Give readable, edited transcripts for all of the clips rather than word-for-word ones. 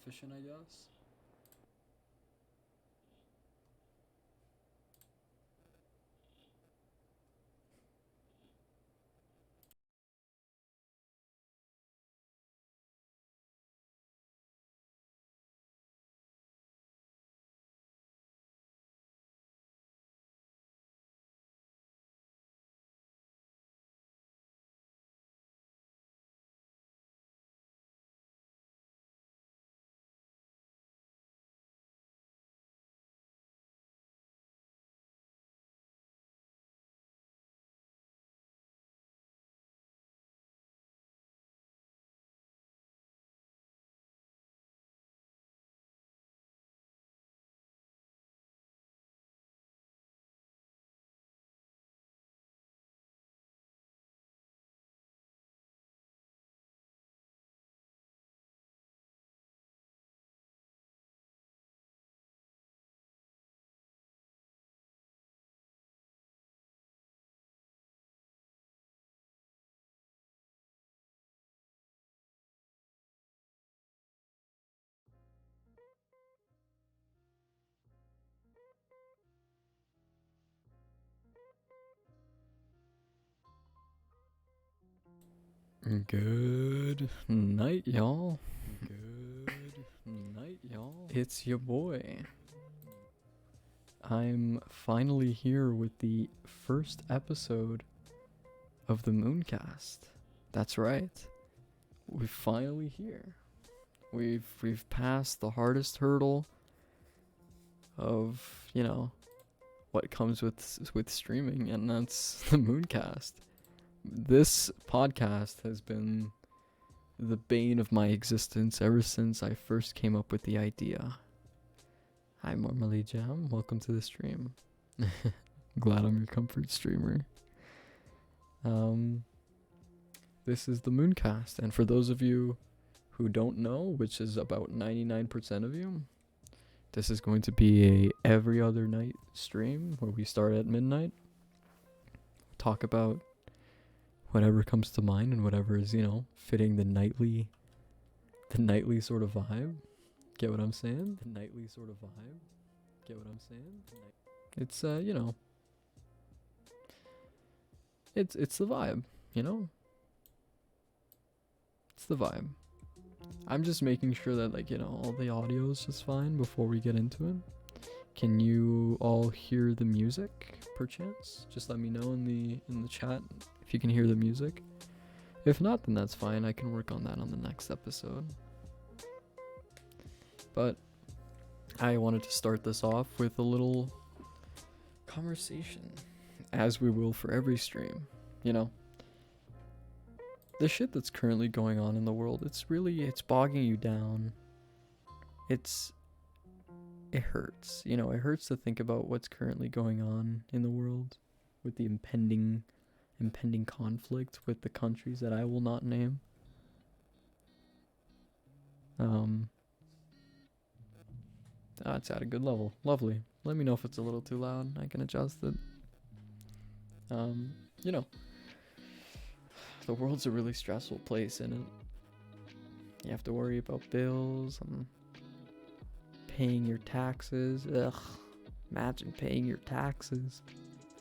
efficient, I guess. Good night, y'all. Good night, y'all. It's your boy. I'm finally here with the first episode of the Mooncast. That's right. We're finally here. We've passed the hardest hurdle of, what comes with streaming, and that's the Mooncast. This podcast has been the bane of my existence ever since I first came up with the idea. Hi, Marmalade Jam. Welcome to the stream. Glad I'm your comfort streamer. This is the Mooncast, and for those of you who don't know, which is about 99% of you, this is going to be a every other night stream where we start at midnight, talk about whatever comes to mind and whatever is, fitting the nightly sort of vibe. Get what I'm saying? The nightly sort of vibe. Get what I'm saying? It's it's the vibe, It's the vibe. I'm just making sure that all the audio is just fine before we get into it. Can you all hear the music perchance? Just let me know in the chat if you can hear the music. If not, then that's fine. I can work on that on the next episode. But I wanted to start this off with a little conversation, as we will for every stream. The shit that's currently going on in the world, it's bogging you down. It hurts. It hurts to think about what's currently going on in the world with the impending conflict with the countries that I will not name. It's at a good level. Lovely. Let me know if it's a little too loud. I can adjust it. The world's a really stressful place, isn't it? You have to worry about bills and paying your taxes. Ugh. Imagine paying your taxes.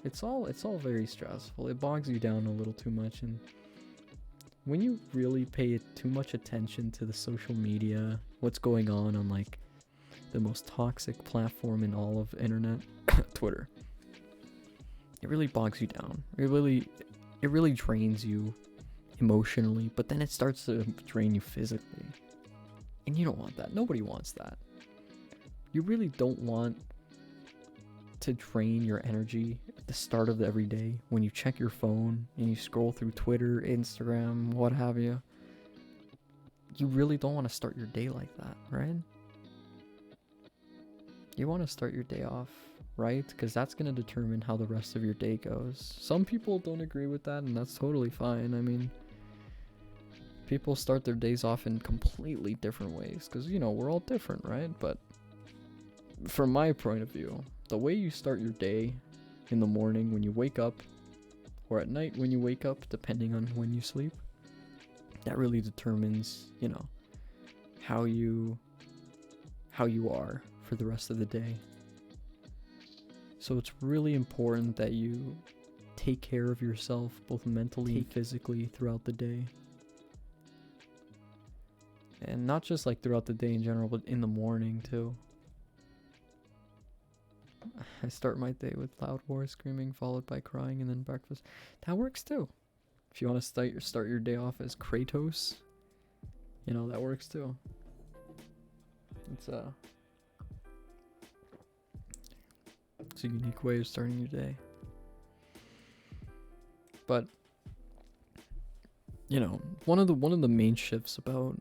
It's all very stressful. It bogs you down a little too much, and when you really pay too much attention to the social media, what's going on the most toxic platform in all of internet, Twitter, it really bogs you down. It really drains you emotionally, but then it starts to drain you physically. And you don't want that. Nobody wants that. You really don't want to drain your energy at the start of every day when you check your phone and you scroll through Twitter, Instagram, what have you. You really don't want to start your day like that, right? You want to start your day off right, because that's going to determine how the rest of your day goes. Some people don't agree with that, and that's totally fine. I mean, people start their days off in completely different ways, because, we're all different, right? But from my point of view, the way you start your day in the morning when you wake up, or at night when you wake up, depending on when you sleep, that really determines, how you how you are for the rest of the day. So it's really important that you take care of yourself, both mentally and physically, throughout the day. And not just like throughout the day in general, but in the morning too. I start my day with loud war screaming, followed by crying, and then breakfast. That works too. If you want to start your day off as Kratos, you know, that works too. It's a unique way of starting your day. But you know, one of the main shifts about,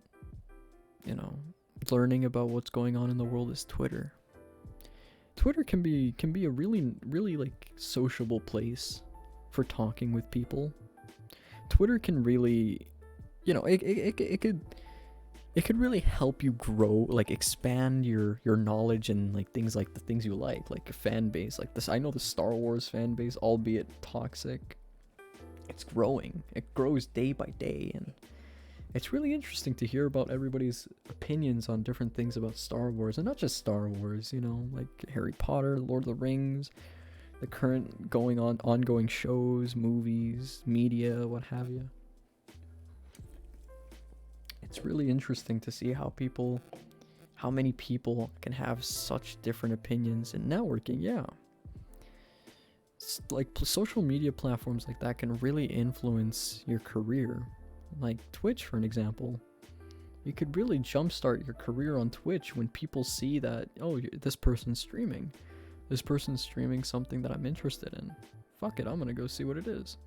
you know, learning about what's going on in the world is Twitter. Twitter can be a really like sociable place for talking with people. Twitter can really, you know, it could really help you grow, like expand your knowledge and like the things you like a fan base like this. I know the Star Wars fan base, albeit toxic, it's growing. It grows day by day, and it's really interesting to hear about everybody's opinions on different things about Star Wars, and not just Star Wars, you know, like Harry Potter, Lord of the Rings, the current ongoing shows, movies, media, what have you. It's really interesting to see how many people can have such different opinions in networking. Yeah. Like social media platforms like that can really influence your career. Like Twitch, for an example. You could really jumpstart your career on Twitch when people see that, oh, this person's streaming. This person's streaming something that I'm interested in. Fuck it, I'm gonna go see what it is.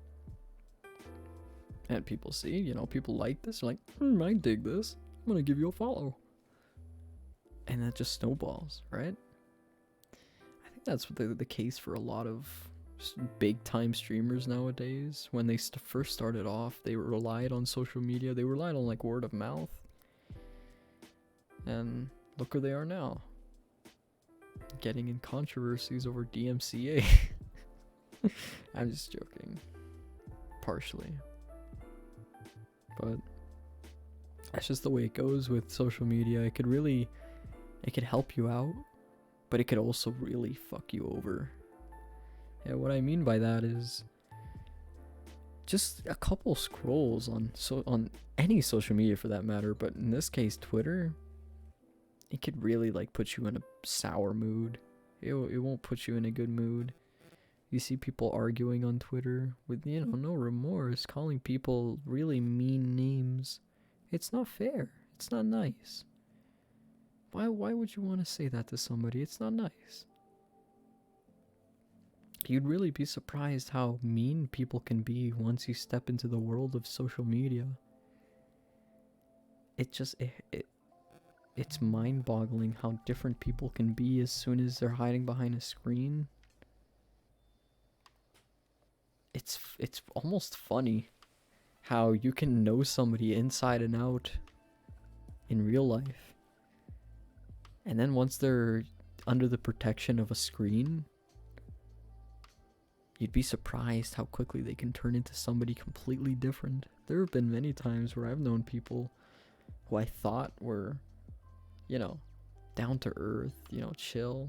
And people see, you know, people like this, like, I dig this. I'm gonna give you a follow. And that just snowballs, right? I think that's the case for a lot of big time streamers nowadays. When they first started off, they relied on social media. They relied on like word of mouth. And look where they are now. Getting in controversies over DMCA. I'm just joking. Partially. But that's just the way it goes with social media. It could help you out, but it could also really fuck you over. And what I mean by that is just a couple scrolls on any social media for that matter, but in this case Twitter, it could really like put you in a sour mood. It won't put you in a good mood. You see people arguing on Twitter with, you know, no remorse, calling people really mean names. It's not fair. It's not nice. Why would you want to say that to somebody? It's not nice. You'd really be surprised how mean people can be once you step into the world of social media. It's mind-boggling how different people can be as soon as they're hiding behind a screen. It's almost funny how you can know somebody inside and out in real life. And then once they're under the protection of a screen, you'd be surprised how quickly they can turn into somebody completely different. There have been many times where I've known people who I thought were, you know, down to earth, you know, chill.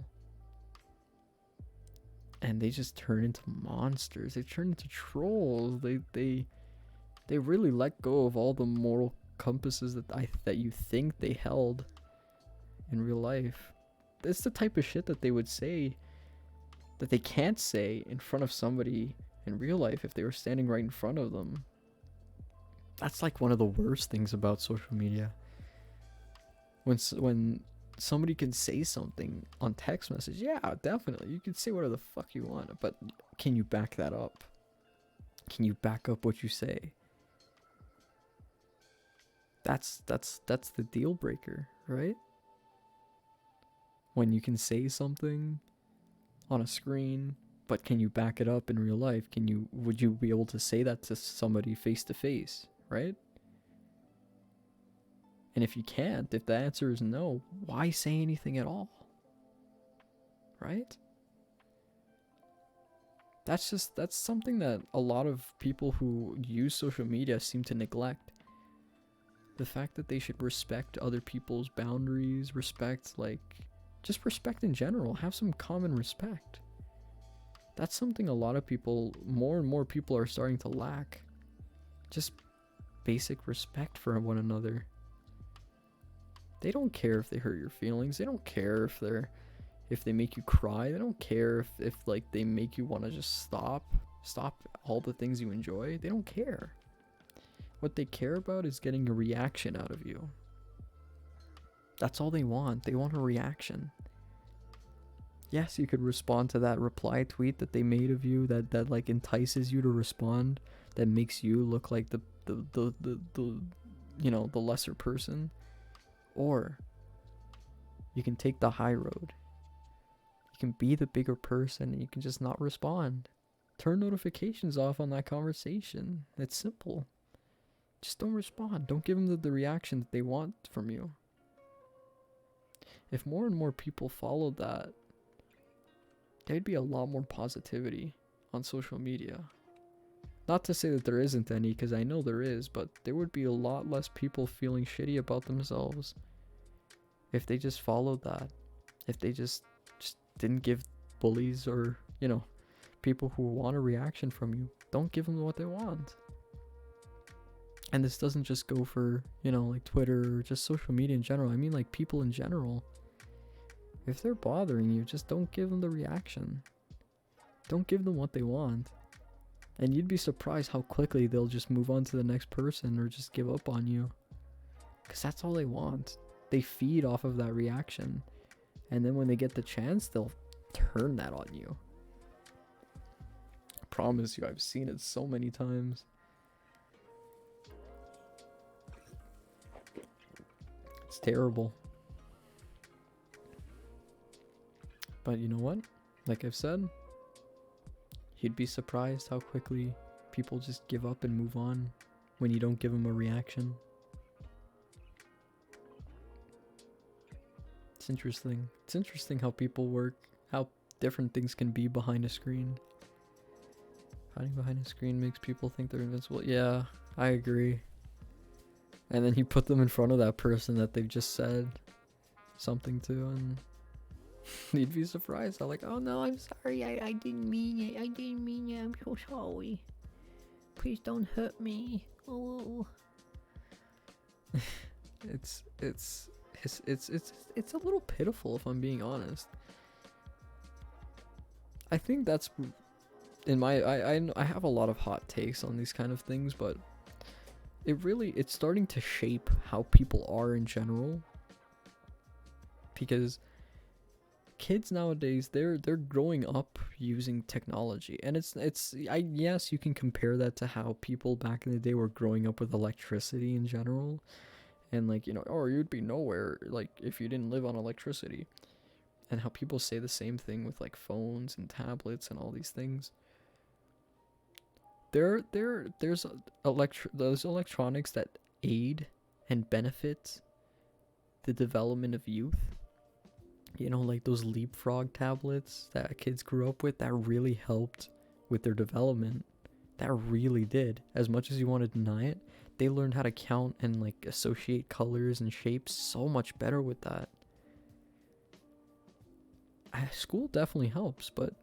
And they just turn into monsters. They turn into trolls. They really let go of all the moral compasses that you think they held in real life. It's the type of shit that they would say that they can't say in front of somebody in real life if they were standing right in front of them. That's like one of the worst things about social media. When somebody can say something on text message, yeah, definitely, you can say whatever the fuck you want, but can you back that up? Can you back up what you say? That's the deal breaker, right? When you can say something on a screen, but can you back it up in real life? Would you be able to say that to somebody face to face, right? And if you can't, if the answer is no, why say anything at all? Right? That's something that a lot of people who use social media seem to neglect. The fact that they should respect other people's boundaries, just respect in general, have some common respect. That's something a lot of people, more and more people are starting to lack. Just basic respect for one another. They don't care if they hurt your feelings. They don't care if they make you cry. They don't care if like they make you want to just stop all the things you enjoy. They don't care. What they care about is getting a reaction out of you. That's all they want. They want a reaction. Yes, you could respond to that reply tweet that they made of you that like entices you to respond, that makes you look like the lesser person. Or you can take the high road. You can be the bigger person and you can just not respond. Turn notifications off on that conversation. It's simple. Just don't respond. Don't give them the reaction that they want from you. If more and more people followed that, there'd be a lot more positivity on social media. Not to say that there isn't any, because I know there is, but there would be a lot less people feeling shitty about themselves if they just followed that. If they just didn't give bullies or, people who want a reaction from you, don't give them what they want. And this doesn't just go for, like Twitter or just social media in general. I mean, like people in general. If they're bothering you, just don't give them the reaction. Don't give them what they want. And you'd be surprised how quickly they'll just move on to the next person or just give up on you. Because that's all they want. They feed off of that reaction. And then when they get the chance, they'll turn that on you. I promise you, I've seen it so many times. It's terrible. But you know what? Like I've said, you'd be surprised how quickly people just give up and move on when you don't give them a reaction. It's interesting. It's interesting how people work, how different things can be behind a screen. Hiding behind a screen makes people think they're invincible. Yeah, I agree. And then you put them in front of that person that they've just said something to, and you'd be surprised. I'm like, oh no, I'm sorry, I didn't mean it. I didn't mean it. I'm so sorry. Please don't hurt me. Oh. It's a little pitiful, if I'm being honest. I think that's in my I have a lot of hot takes on these kind of things, but it's starting to shape how people are in general. Because kids nowadays, they're growing up using technology, and yes, you can compare that to how people back in the day were growing up with electricity in general, and like, or you'd be nowhere like if you didn't live on electricity, and how people say the same thing with like phones and tablets and all these things. There's those electronics that aid and benefit the development of youth. Like those leapfrog tablets that kids grew up with, that really helped with their development. That really did. As much as you want to deny it, they learned how to count and like associate colors and shapes so much better with that. School definitely helps, but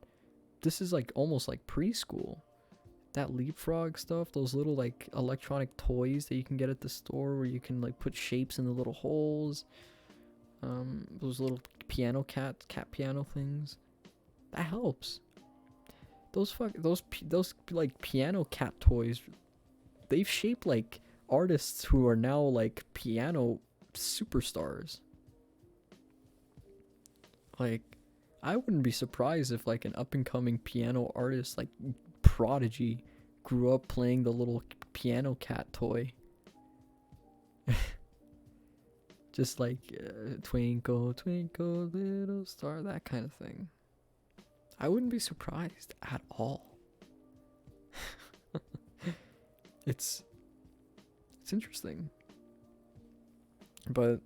this is like almost like preschool. That leapfrog stuff, those little like electronic toys that you can get at the store where you can like put shapes in the little holes. Those little cat piano things, that helps. Those like piano cat toys, they've shaped like artists who are now like piano superstars. Like, I wouldn't be surprised if like an up and coming piano artist like Prodigy grew up playing the little piano cat toy. Just like Twinkle, Twinkle, Little Star, that kind of thing. I wouldn't be surprised at all. It's interesting. But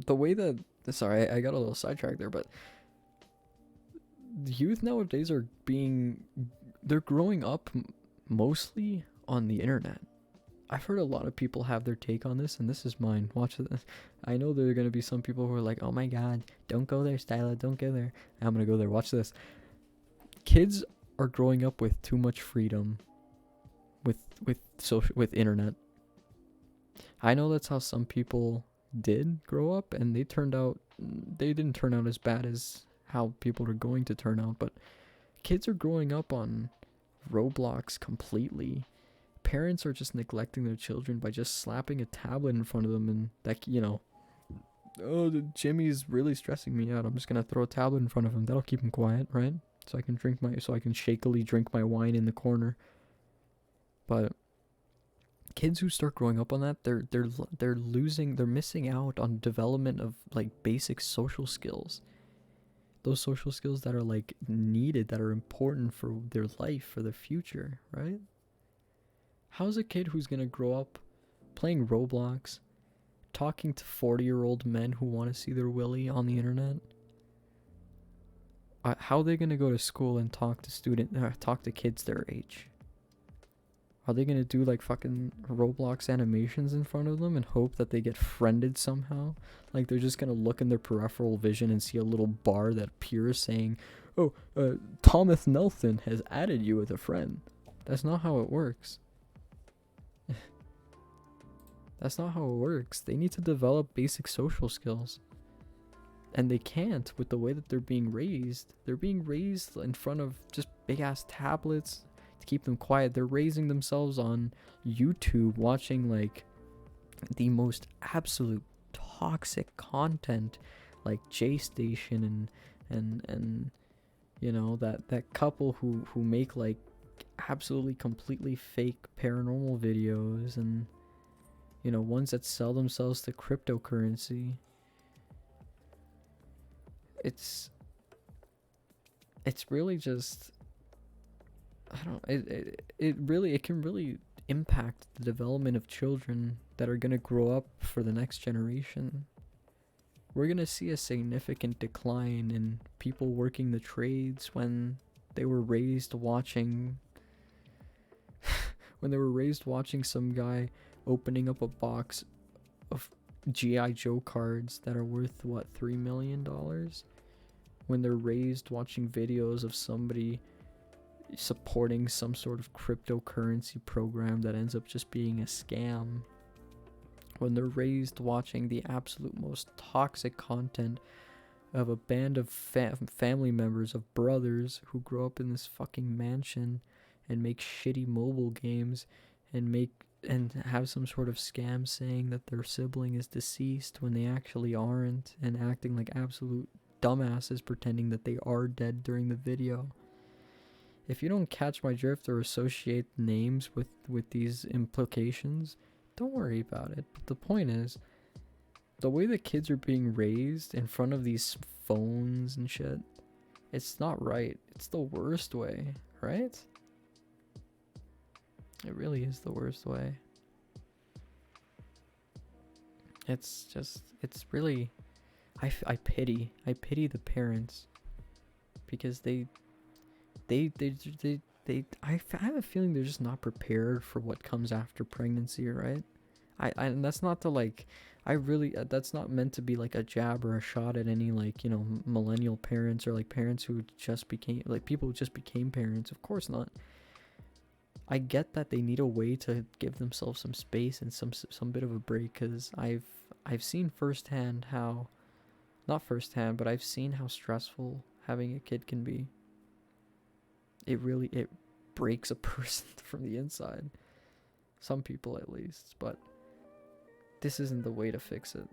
the way that... Sorry, I got a little sidetracked there, but the youth nowadays they're growing up mostly on the internet. I've heard a lot of people have their take on this, and this is mine. Watch this. I know there are going to be some people who are like, oh my god, don't go there, Styla, don't go there. I'm going to go there. Watch this. Kids are growing up with too much freedom with internet. I know that's how some people did grow up, and they didn't turn out as bad as how people are going to turn out, but kids are growing up on Roblox completely. Parents are just neglecting their children by just slapping a tablet in front of them, and that, oh, Jimmy's really stressing me out, I'm just gonna throw a tablet in front of him. That'll keep him quiet, right? So I can shakily drink my wine in the corner. But kids who start growing up on that, they're missing out on development of like basic social skills. Those social skills that are like needed, that are important for their life, for their future, right? How's a kid who's gonna grow up playing Roblox, talking to 40-year-old men who want to see their willy on the internet? How are they gonna go to school and talk to kids their age? Are they gonna do like fucking Roblox animations in front of them and hope that they get friended somehow? Like they're just gonna look in their peripheral vision and see a little bar that appears saying, "Oh, Thomas Nelson has added you as a friend." That's not how it works. That's not how it works. They need to develop basic social skills. And they can't with the way that they're being raised. They're being raised in front of just big ass tablets to keep them quiet. They're raising themselves on YouTube, watching like the most absolute toxic content, like J Station and that couple who make like absolutely completely fake paranormal videos, and ones that sell themselves to cryptocurrency. It's really just, I don't it can really impact the development of children that are going to grow up for the next generation. We're going to see a significant decline in people working the trades when they were raised watching some guy opening up a box of G.I. Joe cards that are worth what, $3 million, when they're raised watching videos of somebody supporting some sort of cryptocurrency program that ends up just being a scam, when they're raised watching the absolute most toxic content of a band of family members, of brothers who grow up in this fucking mansion and make shitty mobile games and have some sort of scam saying that their sibling is deceased when they actually aren't, and acting like absolute dumbasses pretending that they are dead during the video. If you don't catch my drift or associate names with these implications, don't worry about it. But the point is, the way that kids are being raised in front of these phones and shit, it's not right. It's the worst way, right? It really is the worst way. It's really, I pity the parents, because I have a feeling they're just not prepared for what comes after pregnancy, right? And that's not to like, that's not meant to be like a jab or a shot at any like, millennial parents or like parents who just became, like people who just became parents. Of course not. I get that they need a way to give themselves some space and some bit of a break, because I've seen firsthand how, not firsthand, but I've seen how stressful having a kid can be. It breaks a person from the inside. Some people at least, but this isn't the way to fix it.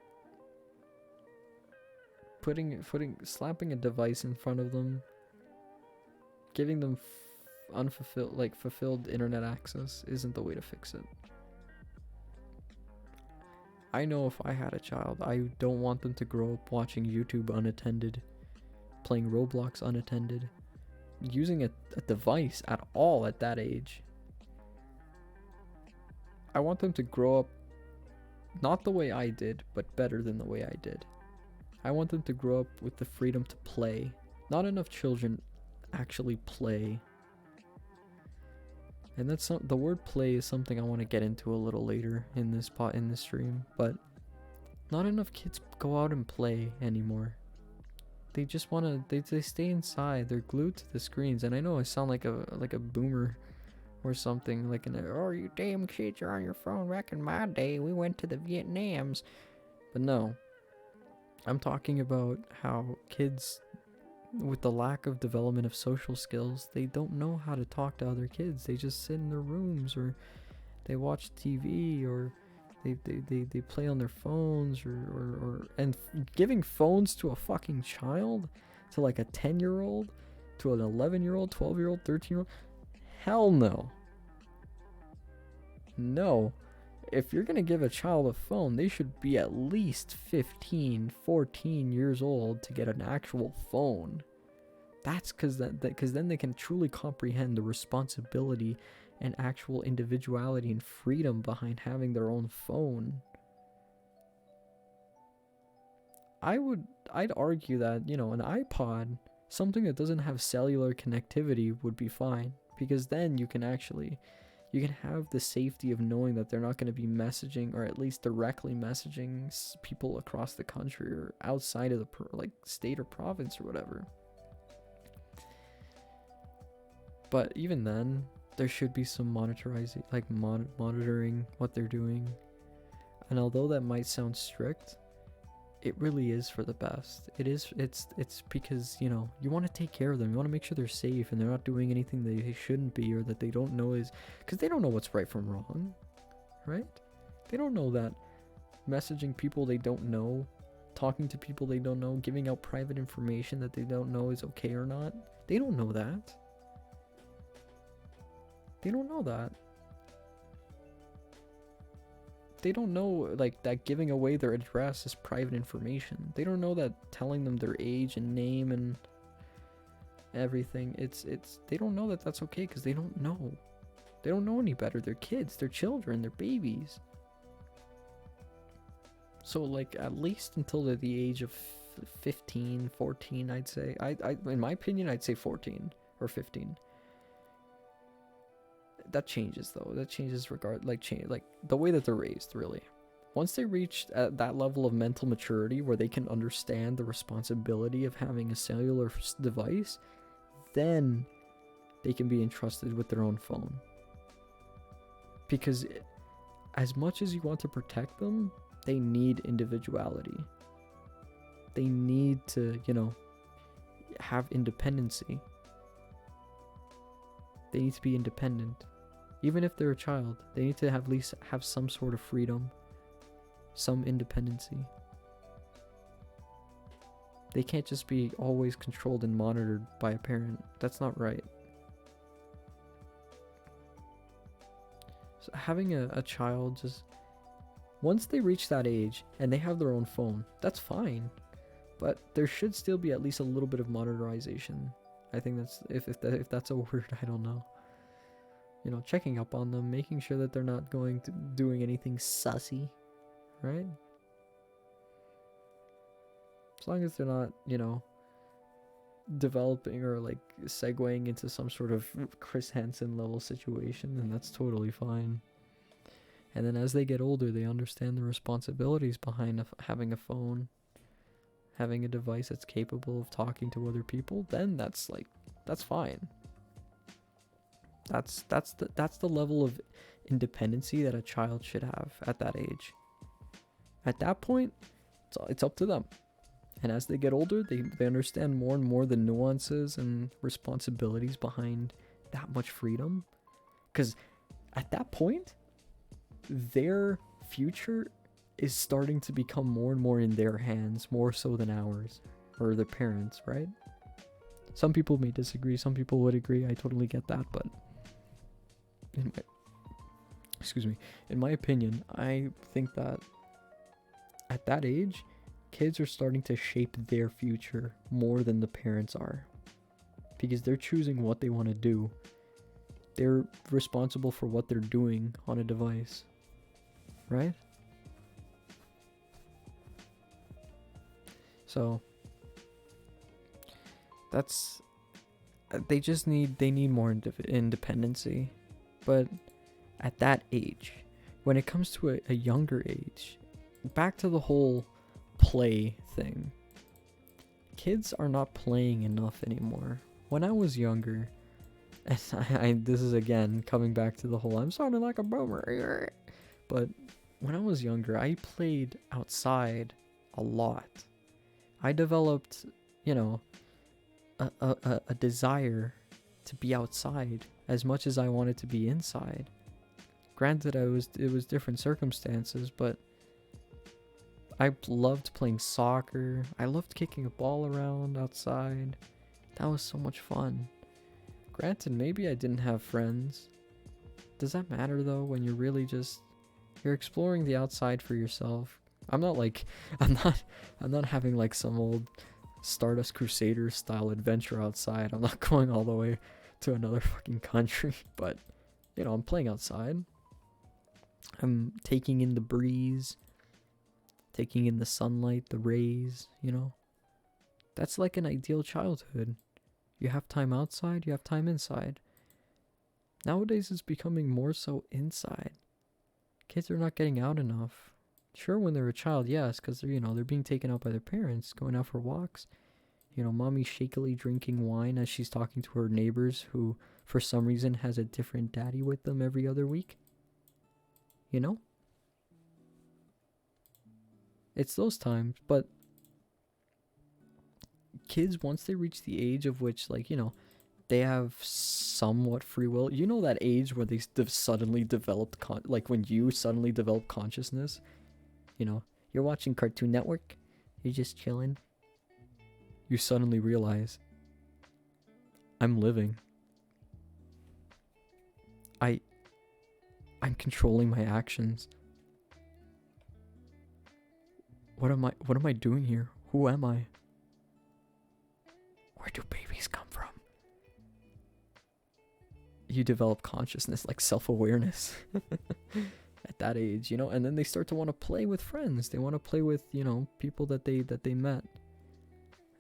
Slapping a device in front of them, giving them fulfilled internet access isn't the way to fix it. I know if I had a child, I don't want them to grow up watching YouTube unattended, playing Roblox unattended, using a device at all at that age. I want them to grow up not the way I did, but better than the way I did. I want them to grow up with the freedom to play. Not enough children actually play. And that's the word play is something I want to get into a little later in this stream, but not enough kids go out and play anymore. They just want to they stay inside. They're glued to the screens. And I know I sound like a boomer or something, like oh, you damn kids are on your phone. Back in my day, we went to the Vietnams. But no. I'm talking about how kids, with the lack of development of social skills, they don't know how to talk to other kids. They just sit in their rooms, or they watch TV, or they play on their phones, and giving phones to a fucking child, to like a 10-year-old, to an 11-year-old, 12-year-old, 13-year-old, hell no. No. If you're going to give a child a phone, they should be at least 15, 14 years old to get an actual phone. That's because then they can truly comprehend the responsibility and actual individuality and freedom behind having their own phone. I'd argue that, an iPod, something that doesn't have cellular connectivity, would be fine, because then you can have the safety of knowing that they're not going to be messaging, or at least directly messaging people across the country or outside of the state or province or whatever. But even then, there should be some monitoring what they're doing. And although that might sound strict, it really is for the best. It's because, you want to take care of them. You want to make sure they're safe and they're not doing anything they shouldn't be, or that they don't know because they don't know what's right from wrong, right? They don't know that messaging people they don't know, talking to people they don't know, giving out private information that they don't know is okay or not. They don't know that. They don't know that. They don't know that giving away their address is private information. They don't know that telling them their age and name and everything, they don't know that that's okay, because they don't know. They don't know any better. They're kids, they're children, they're babies. So at least until they're the age of 15, 14, I'd say. I in my opinion, I'd say 14 or 15. That changes though. That changes the way that they're raised, really. Once they reach that level of mental maturity where they can understand the responsibility of having a cellular device, then they can be entrusted with their own phone. Because as much as you want to protect them, they need individuality. They need to, have independency. They need to be independent. Even if they're a child, they need to at least have some sort of freedom, some independency. They can't just be always controlled and monitored by a parent. That's not right. So having a child, just once they reach that age and they have their own phone, that's fine. But there should still be at least a little bit of monitorization. I think that's if that's a word, I don't know. Checking up on them, making sure that they're not doing anything sussy, right? As long as they're not, developing or segueing into some sort of Chris Hansen level situation, then that's totally fine. And then as they get older, they understand the responsibilities behind having a phone, having a device that's capable of talking to other people. Then that's fine. That's the level of independency that a child should have at that age. At that point, it's up to them. And as they get older, they understand more and more the nuances and responsibilities behind that much freedom. Because at that point, their future is starting to become more and more in their hands, more so than ours or their parents, right? Some people may disagree, some people would agree. I totally get that, but in my opinion, I think that at that age, kids are starting to shape their future more than the parents are, because they're choosing what they want to do. They're responsible for what they're doing on a device, right? So they need more independency. But at that age, when it comes to a younger age, back to the whole play thing, kids are not playing enough anymore. When I was younger, and this is again coming back to the whole I'm sounding like a boomer, but when I was younger, I played outside a lot. I developed, you know, a desire to be outside as much as I wanted to be inside. Granted, it was different circumstances, but I loved playing soccer. I loved kicking a ball around outside. That was so much fun. Granted, maybe I didn't have friends. Does that matter though when you're really just you're exploring the outside for yourself? I'm not having like some old Stardust Crusaders style adventure outside. I'm not going all the way to another fucking country, but you know, I'm playing outside. I'm taking in the breeze, taking in the sunlight, the rays, you know. That's like an ideal childhood. You have time outside, you have time inside. Nowadays it's becoming more so inside. Kids are not getting out enough. Sure, when they're a child, yes, because they're being taken out by their parents, going out for walks. Mommy shakily drinking wine as she's talking to her neighbors who, for some reason, has a different daddy with them every other week. It's those times, but kids, once they reach the age of which, they have somewhat free will. You know that age where they suddenly developed, like when you suddenly develop consciousness? You're watching Cartoon Network, you're just chilling. You suddenly realize, I'm living. I'm controlling my actions. What am I doing here? Who am I? Where do babies come from? You develop consciousness, like self-awareness at that age, and then they start to want to play with friends. They want to play with, people that they met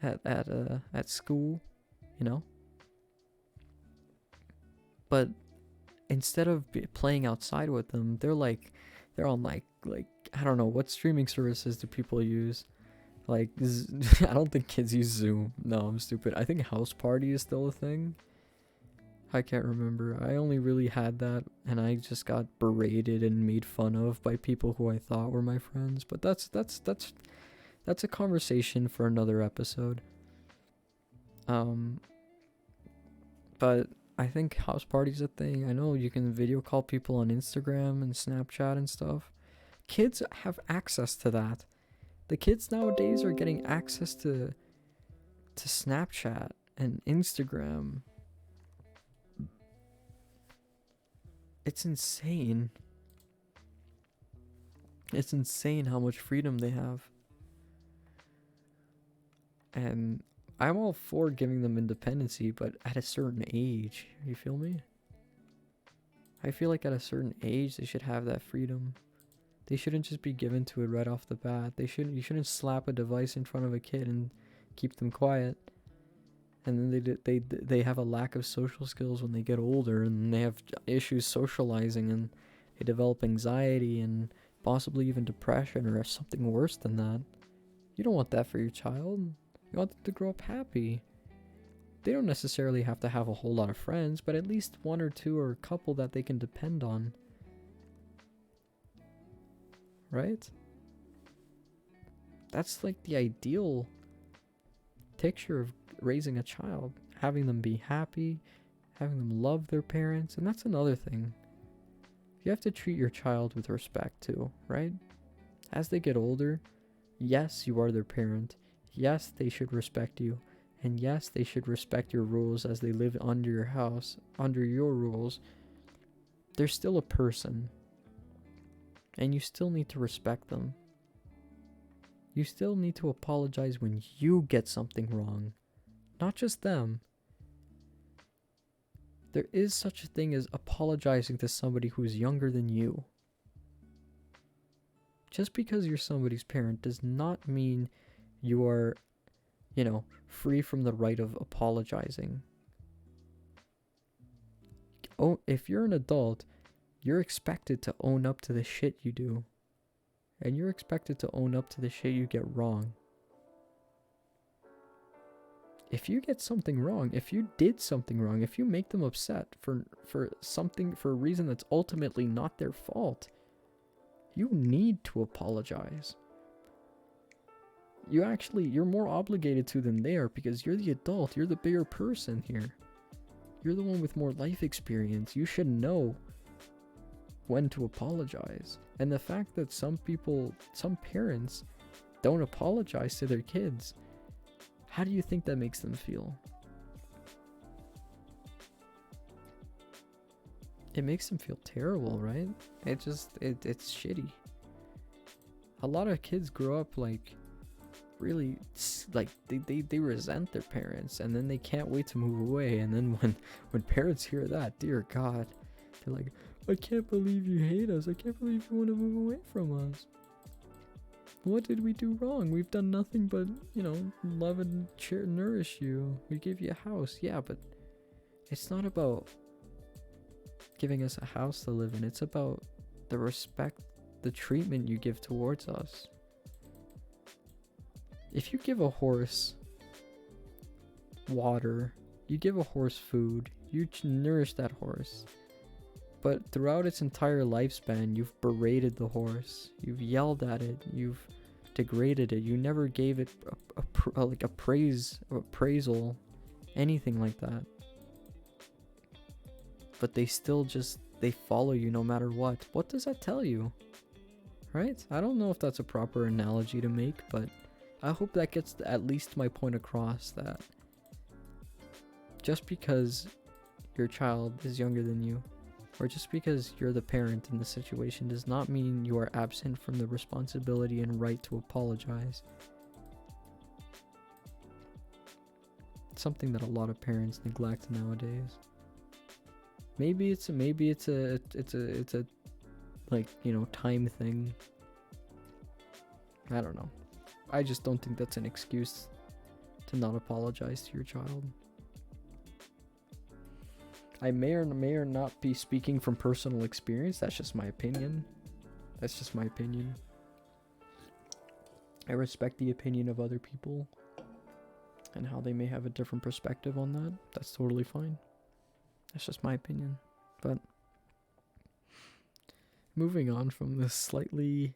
at school, But instead of playing outside with them, they're on like I don't know, what streaming services do people use? I don't think kids use Zoom. No, I'm stupid. I think House Party is still a thing. I can't remember. I only really had that, and I just got berated and made fun of by people who I thought were my friends. But that's a conversation for another episode. But I think House Party's a thing. I know you can video call people on Instagram and Snapchat and stuff. Kids have access to that. The kids nowadays are getting access to Snapchat and Instagram. It's insane. It's insane how much freedom they have. And I'm all for giving them independency, but at a certain age. You feel me? I feel like at a certain age they should have that freedom. They shouldn't just be given to it right off the bat. You shouldn't slap a device in front of a kid and keep them quiet. And then they have a lack of social skills when they get older, and they have issues socializing, and they develop anxiety and possibly even depression or something worse than that. You don't want that for your child. You want them to grow up happy. They don't necessarily have to have a whole lot of friends, but at least one or two or a couple that they can depend on. Right? That's like the ideal picture of raising a child. Having them be happy, having them love their parents, and that's another thing. You have to treat your child with respect too, right? As they get older, yes, you are their parent. Yes, they should respect you. And yes, they should respect your rules as they live under your house, under your rules. They're still a person. And you still need to respect them. You still need to apologize when you get something wrong. Not just them. There is such a thing as apologizing to somebody who's younger than you. Just because you're somebody's parent does not mean you are, free from the right of apologizing. Oh, if you're an adult, you're expected to own up to the shit you do. And you're expected to own up to the shit you get wrong. If you get something wrong, if you did something wrong, if you make them upset for a reason that's ultimately not their fault, you need to apologize. You're more obligated to than they are, because you're the adult, you're the bigger person here. You're the one with more life experience. You should know when to apologize. And the fact that some parents don't apologize to their kids, how do you think that makes them feel? It makes them feel terrible, right? It's shitty. A lot of kids grow up like really like they resent their parents, and then they can't wait to move away. And then when parents hear that, dear God, they're like, I can't believe you hate us. I can't believe you want to move away from us. What did we do wrong? We've done nothing but, love and nourish you. We gave you a house. Yeah, but it's not about giving us a house to live in. It's about the respect, the treatment you give towards us. If you give a horse water, you give a horse food, you nourish that horse. But throughout its entire lifespan, you've berated the horse, you've yelled at it, you've degraded it. You never gave it a praise or appraisal, anything like that. But they still they follow you no matter what. What does that tell you? Right? I don't know if that's a proper analogy to make, but I hope that gets at least my point across, that just because your child is younger than you, or just because you're the parent in the situation, does not mean you are absent from the responsibility and right to apologize. It's something that a lot of parents neglect nowadays. Maybe it's a like, time thing. I don't know. I just don't think that's an excuse to not apologize to your child. I may or not be speaking from personal experience. That's just my opinion. I respect the opinion of other people and how they may have a different perspective on that. That's totally fine. That's just my opinion. But moving on from this slightly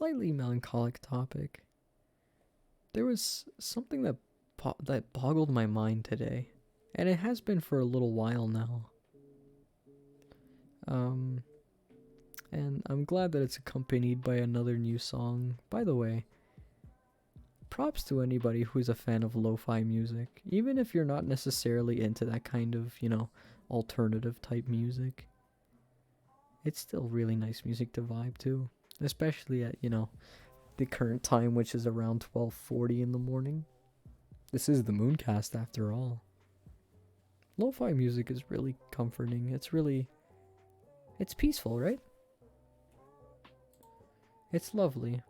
melancholic topic, there was something that boggled my mind today, and it has been for a little while now. And I'm glad that it's accompanied by another new song. By the way, props to anybody who's a fan of lo-fi music, even if you're not necessarily into that kind of, alternative type music. It's still really nice music to vibe to, especially at, the current time, which is around 12:40 in the morning. This is the Mooncast after all. Lo-fi music is really comforting. It's peaceful, right? It's lovely.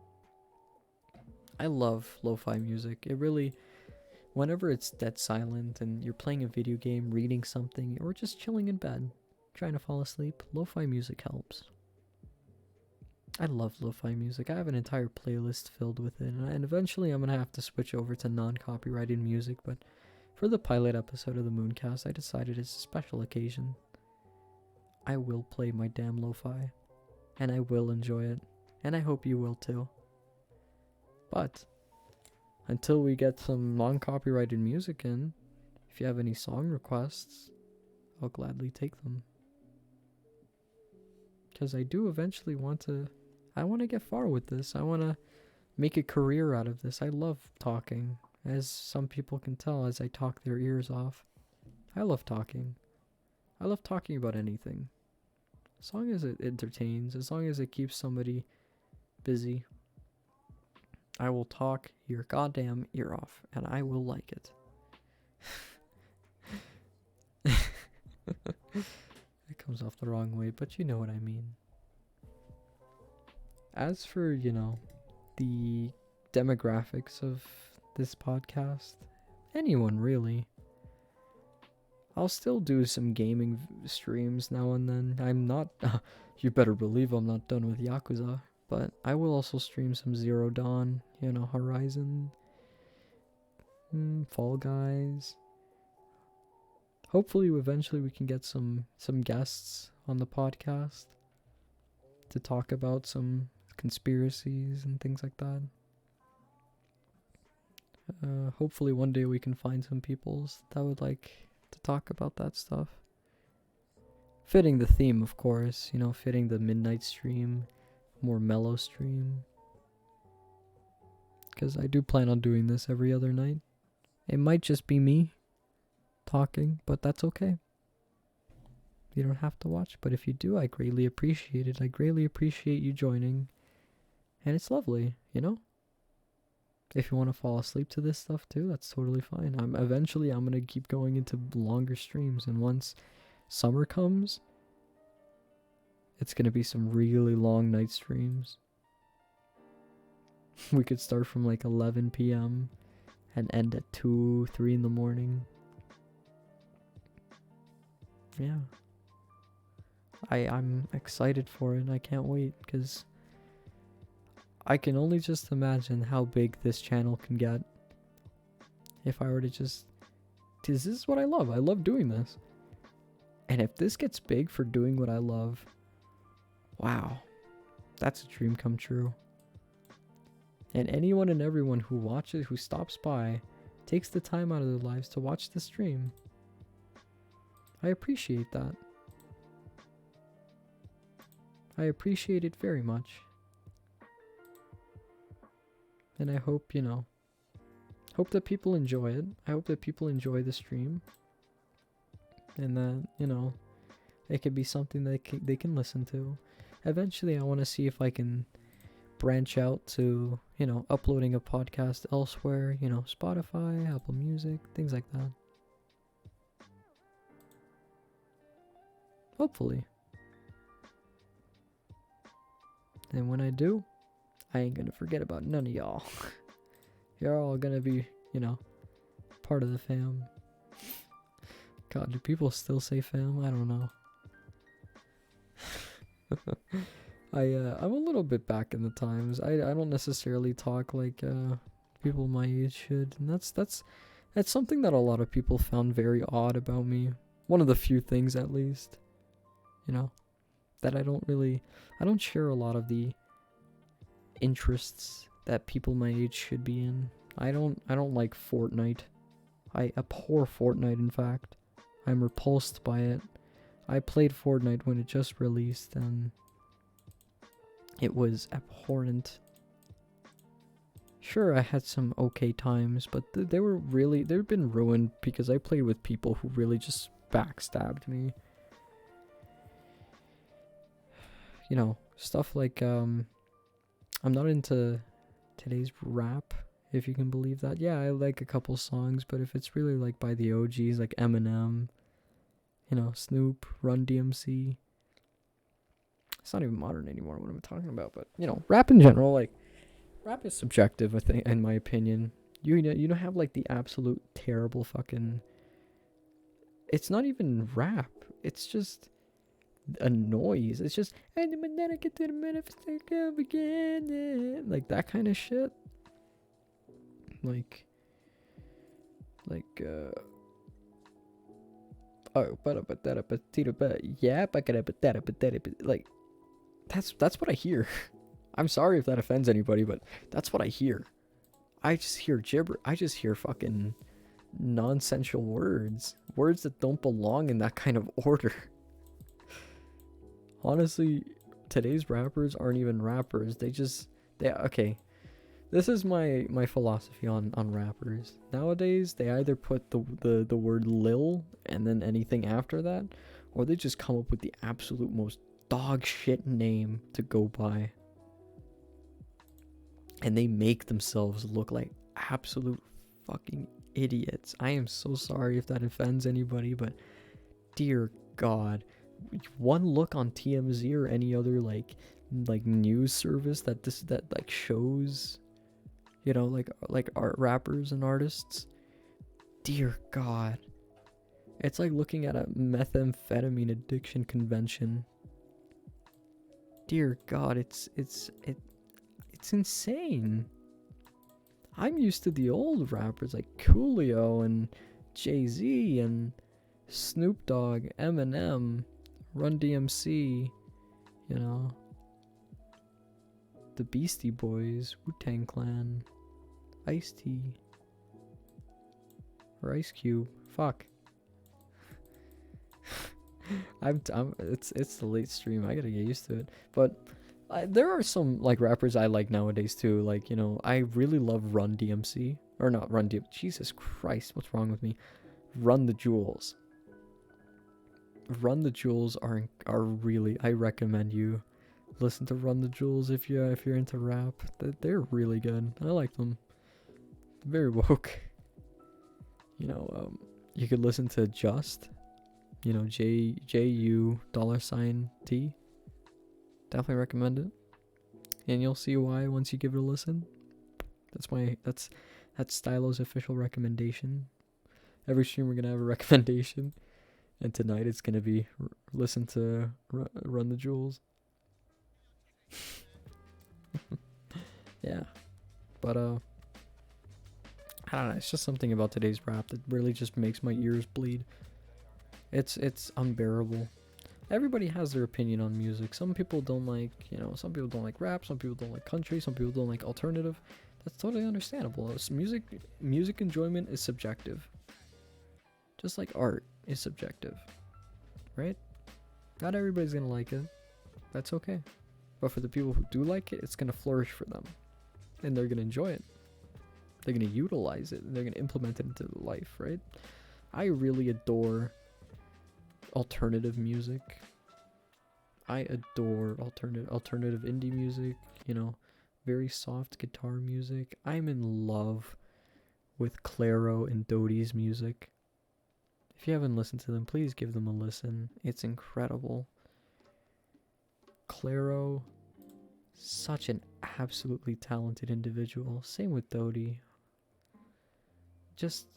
I love lo-fi music. It really, whenever it's dead silent and you're playing a video game, reading something, or just chilling in bed, trying to fall asleep, lo-fi music helps. I love lo-fi music. I have an entire playlist filled with it, and eventually I'm going to have to switch over to non-copyrighted music, but for the pilot episode of the Mooncast, I decided it's a special occasion. I will play my damn lo-fi, and I will enjoy it, and I hope you will too. But until we get some non-copyrighted music in, if you have any song requests, I'll gladly take them. Because I do eventually want to get far with this. I want to make a career out of this. I love talking, as some people can tell as I talk their ears off. I love talking. I love talking about anything. As long as it entertains, as long as it keeps somebody busy, I will talk your goddamn ear off, and I will like it. It comes off the wrong way, but you know what I mean. As for, the demographics of this podcast, anyone really, I'll still do some gaming streams now and then. I'm not, you better believe I'm not done with Yakuza, but I will also stream some Zero Dawn, Horizon, Fall Guys. Hopefully, eventually we can get some guests on the podcast to talk about some conspiracies and things like that. Hopefully one day we can find some people that would like to talk about that stuff. Fitting the theme, of course, fitting the midnight stream, more mellow stream. Because I do plan on doing this every other night. It might just be me talking, but that's okay. You don't have to watch, but if you do, I greatly appreciate it. I greatly appreciate you joining. And it's lovely, If you want to fall asleep to this stuff too, that's totally fine. Eventually I'm going to keep going into longer streams, and once summer comes, it's going to be some really long night streams. We could start from like 11 p.m. and end at 2, 3 in the morning. Yeah. I'm excited for it. I can't wait, because I can only just imagine how big this channel can get if I were to just... Because this is what I love. I love doing this. And if this gets big for doing what I love, wow, that's a dream come true. And anyone and everyone who watches, who stops by, takes the time out of their lives to watch the stream, I appreciate that. I appreciate it very much. And I hope, hope that people enjoy it. I hope that people enjoy the stream. And that, it could be something that they can listen to. Eventually, I want to see if I can branch out to, uploading a podcast elsewhere, Spotify, Apple Music, things like that. Hopefully. And when I do, I ain't gonna forget about none of y'all. You're all gonna be, part of the fam. God, do people still say fam? I don't know. I'm a little bit back in the times. I don't necessarily talk like people my age should, and that's something that a lot of people found very odd about me. One of the few things, at least, that I don't share a lot of the interests that people my age should be in. I don't like Fortnite. I abhor Fortnite, in fact. I'm repulsed by it. I played Fortnite when it just released, and it was abhorrent. Sure, I had some okay times, but they've been ruined because I played with people who really just backstabbed me. Stuff like, I'm not into today's rap, if you can believe that. Yeah, I like a couple songs, but if it's really like by the OGs, like Eminem, Snoop, Run DMC, it's not even modern anymore, what I'm talking about, but, rap in general, like, rap is subjective, I think, in my opinion. You don't have, like, the absolute terrible fucking... It's not even rap. It's just a noise. It's just... Like, that kind of shit. Like, that's what I hear. I'm sorry if that offends anybody, but that's what I hear. I just hear gibber. I just hear fucking nonsensical words that don't belong in that kind of order. Honestly, today's rappers aren't even rappers. Okay. This is my philosophy on rappers. Nowadays, they either put the word lil and then anything after that, or they just come up with the absolute most dog shit name to go by. And they make themselves look like absolute fucking idiots. I am so sorry if that offends anybody, but dear God, one look on TMZ or any other like news service that shows, like art rappers and artists, dear God, It's like looking at a methamphetamine addiction convention. Dear God, it's insane. I'm used to the old rappers like Coolio and Jay-Z and Snoop Dogg, Eminem, Run DMC, you know, the Beastie Boys, Wu-Tang Clan, Ice-T, or Ice Cube. Fuck. It's the late stream. I gotta get used to it. But there are some like rappers I like nowadays too. Like, you know, I really love Run DMC, or not Run DMC. Jesus Christ, what's wrong with me? Run the Jewels. Run the Jewels are really. I recommend you listen to Run the Jewels if you're into rap. They're really good. I like them. Very woke. You know, you could listen to Just. You know, JU $T. Definitely recommend it. And you'll see why once you give it a listen. That's Stylo's official recommendation. Every stream we're gonna have a recommendation. And tonight it's gonna be listen to Run the Jewels. Yeah. But I don't know, it's just something about today's rap that really just makes my ears bleed. It's unbearable. Everybody has their opinion on music. Some people don't like, you know, some people don't like rap, some people don't like country, some people don't like alternative. That's totally understandable. Music enjoyment is subjective. Just like art is subjective. Right? Not everybody's gonna like it. That's okay. But for the people who do like it, it's gonna flourish for them. And they're gonna enjoy it. They're gonna utilize it and they're gonna implement it into life, right? I really adore alternative music. I adore alternative indie music, you know, very soft guitar music. I'm in love with Clairo and Dodie's music. If you haven't listened to them, please give them a listen. It's incredible. Clairo, such an absolutely talented individual. Same with Dodie. Just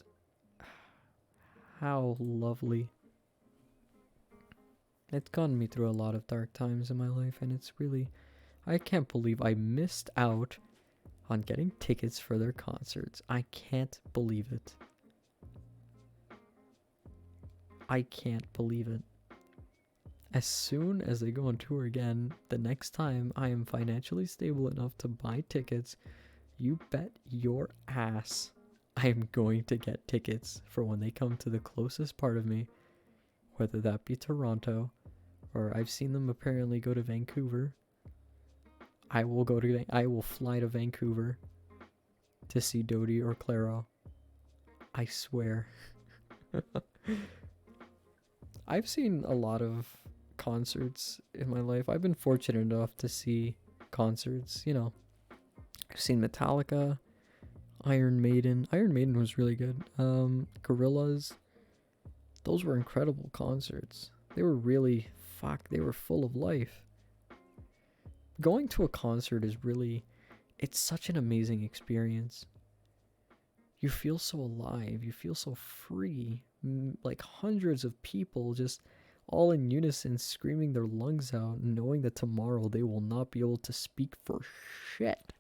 how lovely. It's gotten me through a lot of dark times in my life, and it's really, I can't believe I missed out on getting tickets for their concerts. I can't believe it. I can't believe it. As soon as they go on tour again, the next time I am financially stable enough to buy tickets, you bet your ass I am going to get tickets for when they come to the closest part of me, whether that be Toronto, or I've seen them apparently go to Vancouver. I will fly to Vancouver to see Dodie or Clairo. I swear. I've seen a lot of concerts in my life. I've been fortunate enough to see concerts, you know. I've seen Metallica, Iron Maiden. Iron Maiden was really good. Gorillaz. Those were incredible concerts. They were really, they were full of life. Going to a concert is really, it's such an amazing experience. You feel so alive. You feel so free. Like hundreds of people just all in unison screaming their lungs out, knowing that tomorrow they will not be able to speak for shit.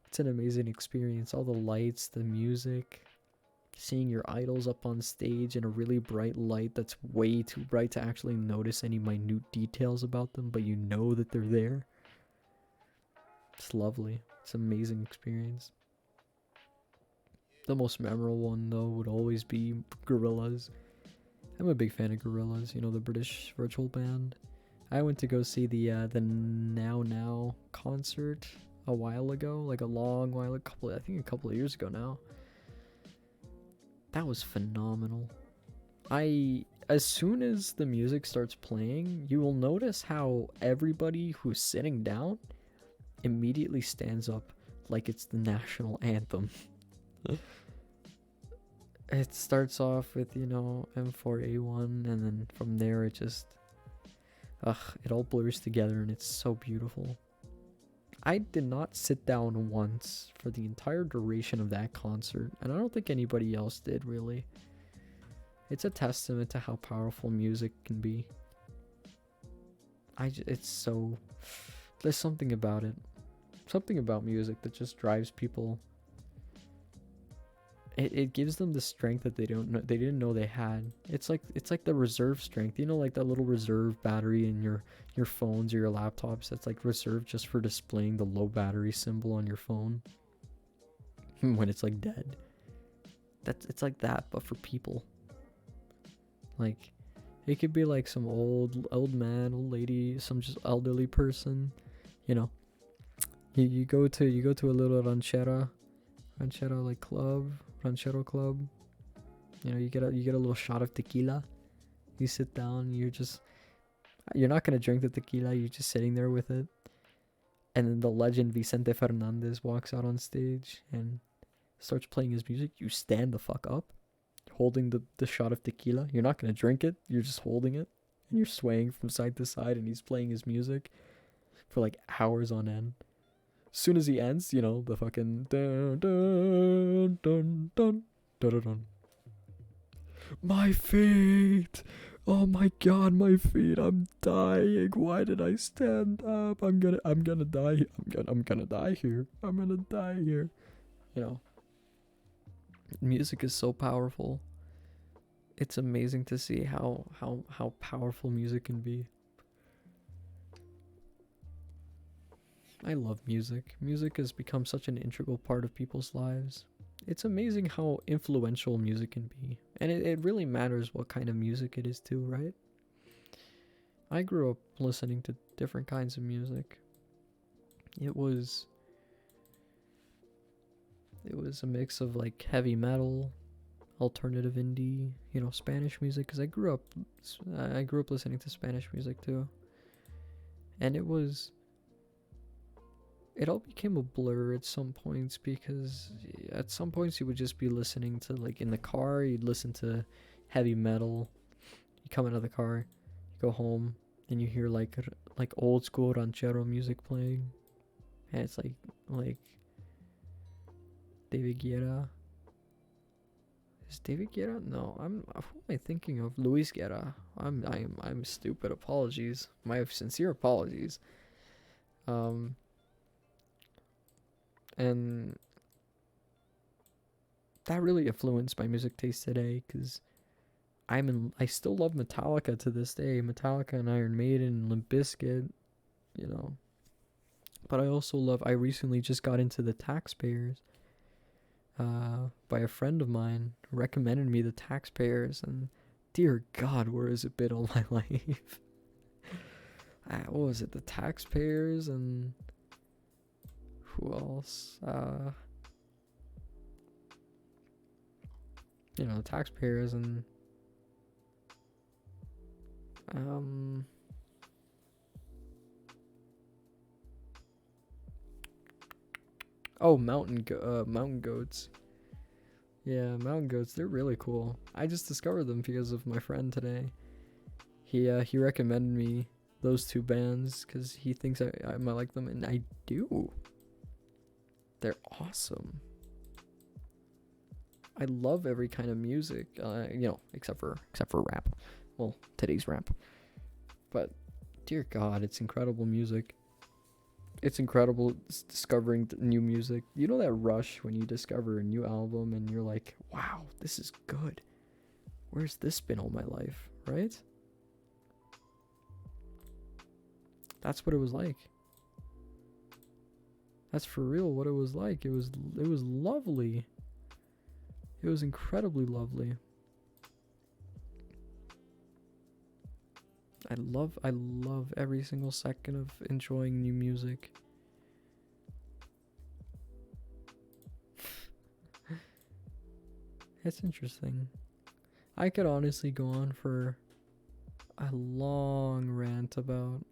It's an amazing experience. All the lights, the music, seeing your idols up on stage in a really bright light that's way too bright to actually notice any minute details about them, but you know that they're there. It's lovely. It's an amazing experience. The most memorable one, though, would always be Gorillaz. I'm a big fan of Gorillaz, you know, the British virtual band. I went to go see the Now Now concert a while ago, like a long while, I think a couple of years ago now. That was phenomenal. As soon as the music starts playing, you will notice how everybody who's sitting down immediately stands up like it's the national anthem. It starts off with, you know, M4A1, and then from there it just, it all blurs together, and it's so beautiful. I did not sit down once for the entire duration of that concert, and I don't think anybody else did, really. It's a testament to how powerful music can be. It's so, there's something about it. Something about music that just drives people. It gives them the strength that they didn't know they had. It's like the reserve strength, you know, like that little reserve battery in your phones or your laptops that's like reserved just for displaying the low battery symbol on your phone when it's like dead. It's like that, but for people. Like, it could be like some old man, old lady, some just elderly person, you know. You go to a little ranchero like ranchero club. You know, you get a little shot of tequila. You sit down, you're not gonna drink the tequila, you're just sitting there with it. And then the legend Vicente Fernandez walks out on stage and starts playing his music. You stand the fuck up, holding the shot of tequila. You're not gonna drink it, you're just holding it. And you're swaying from side to side and he's playing his music for like hours on end. As soon as he ends, you know, the fucking dun dun dun dun dun dun dun. My feet! Oh my god, my feet! I'm dying. Why did I stand up? I'm gonna die. I'm gonna die here. I'm gonna die here. You know, music is so powerful. It's amazing to see how powerful music can be. I love music. Music has become such an integral part of people's lives. It's amazing how influential music can be. And it really matters what kind of music it is too, right? I grew up listening to different kinds of music. It was a mix of like heavy metal, alternative indie, you know, Spanish music, because I grew up listening to Spanish music too. And it all became a blur at some points, because at some points you would just be listening to, like, in the car, you'd listen to heavy metal. You come out of the car, you go home, and you hear like old school ranchero music playing. And it's like David Guerra. Is David Guerra? No, who am I thinking of? Luis Guerra. I'm stupid. Apologies. My sincere apologies. And that really influenced my music taste today, because I still love Metallica to this day. Metallica and Iron Maiden and Limp Bizkit, you know. But I recently just got into the Taxpayers by a friend of mine who recommended me the Taxpayers, and dear God, where has it been all my life? What was it? The Taxpayers, and who else? You know, the Taxpayers, and Mountain Goats. Yeah, Mountain Goats, they're really cool. I just discovered them because of my friend today. He recommended me those two bands because he thinks I might like them, and I do. They're awesome. I love every kind of music, you know, except for rap. Well, today's rap. But dear God, it's incredible music. It's incredible discovering new music. You know that rush when you discover a new album and you're like, wow, this is good. Where's this been all my life, right? That's what it was like. That's for real what it was like. It was lovely. It was incredibly lovely. I love every single second of enjoying new music. It's interesting. I could honestly go on for a long rant about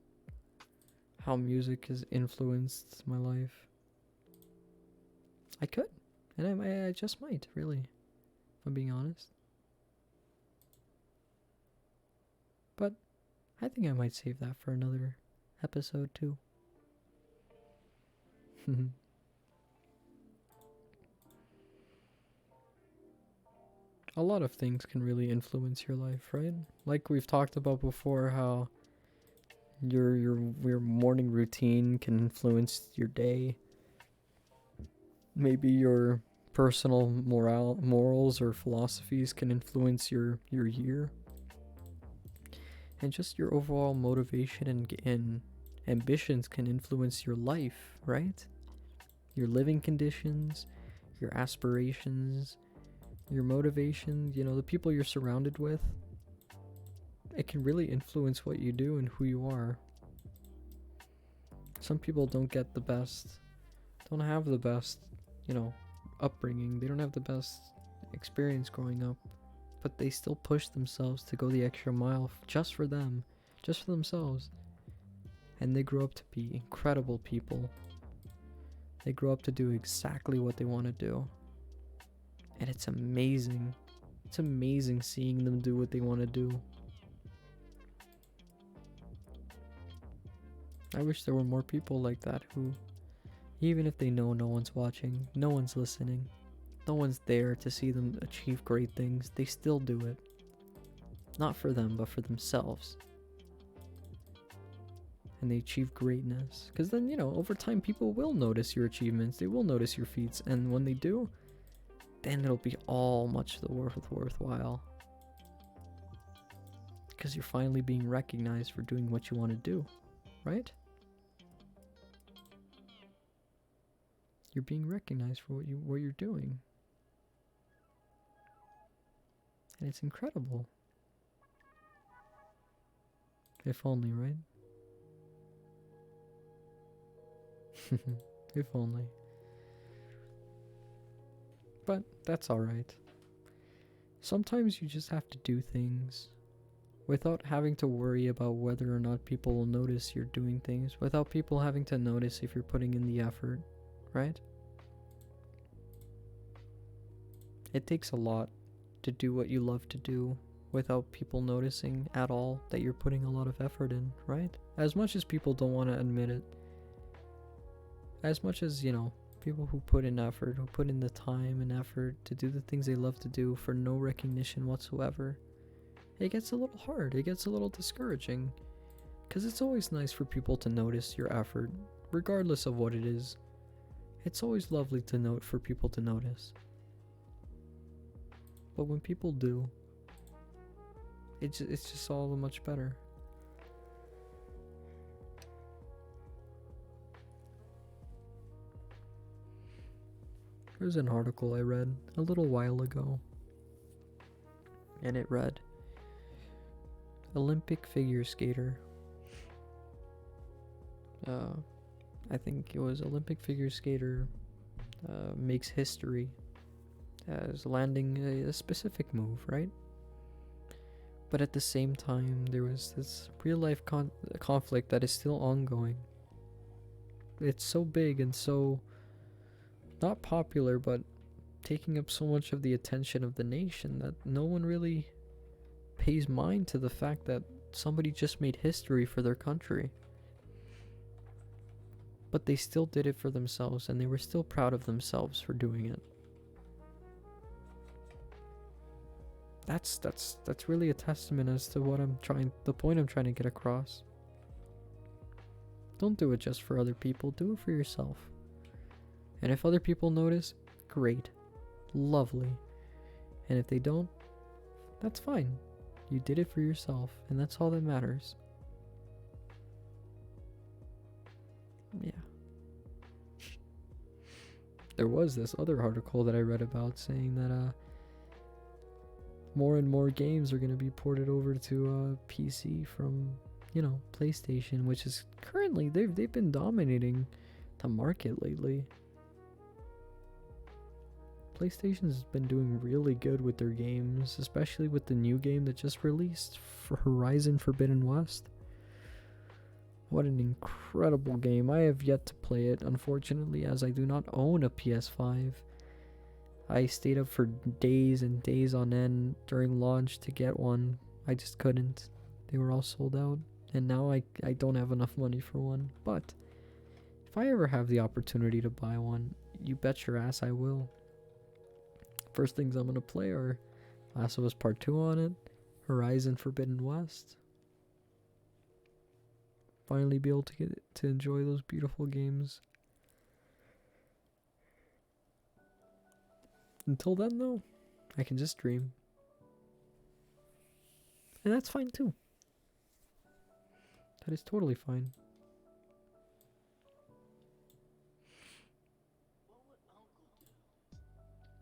how music has influenced my life. I could, and I just might, really, if I'm being honest. But I think I might save that for another episode too. a lot of things can really influence your life, right? Like we've talked about before, how your morning routine can influence your day. Maybe your personal morals or philosophies can influence your year, and just your overall motivation and ambitions can influence your life, right? Your living conditions, your aspirations, your motivation, the people you're surrounded with. It can really influence what you do and who you are. Some people don't have the best, upbringing. They don't have the best experience growing up, but they still push themselves to go the extra mile just for them, just for themselves. And they grow up to be incredible people. They grow up to do exactly what they want to do. And it's amazing. It's amazing seeing them do what they want to do. I wish there were more people like that who, even if they know no one's watching, no one's listening, no one's there to see them achieve great things, they still do it. Not for them, but for themselves. And they achieve greatness. Because then, over time, people will notice your achievements. They will notice your feats. And when they do, then it'll be all much the worthwhile. Because you're finally being recognized for doing what you want to do. Right? You're being recognized for what you're doing. And it's incredible. If only, right? If only. But that's alright. Sometimes you just have to do things without having to worry about whether or not people will notice you're doing things, without people having to notice if you're putting in the effort, right? It takes a lot to do what you love to do without people noticing at all that you're putting a lot of effort in, right? As much as people don't want to admit it, as much as, people who put in effort, who put in the time and effort to do the things they love to do for no recognition whatsoever, it gets a little hard, it gets a little discouraging. Because it's always nice for people to notice your effort, regardless of what it is. It's always lovely for people to notice. But when people do, it's just all the much better. There's an article I read a little while ago, and it read, Olympic figure skater. I think it was Olympic figure skater makes history as landing a specific move, right? But at the same time, there was this real life conflict that is still ongoing. It's so big and so not popular, but taking up so much of the attention of the nation that no one really pays mind to the fact that somebody just made history for their country. But they still did it for themselves, and they were still proud of themselves for doing it. That's really a testament as to the point I'm trying to get across. Don't do it just for other people, do it for yourself. And if other people notice, great, lovely. And if they don't, that's fine. You did it for yourself, and that's all that matters. Yeah. There was this other article that I read about saying that more and more games are going to be ported over to PC from, PlayStation, which is currently they've been dominating the market lately. PlayStation's been doing really good with their games, especially with the new game that just released for Horizon Forbidden West. What an incredible game. I have yet to play it, unfortunately, as I do not own a PS5. I stayed up for days and days on end during launch to get one. I just couldn't. They were all sold out, and now I don't have enough money for one. But if I ever have the opportunity to buy one, you bet your ass I will. First things I'm going to play are Last of Us Part 2 on it. Horizon Forbidden West. Finally be able to get to enjoy those beautiful games. Until then, though, I can just dream. And that's fine too. That is totally fine.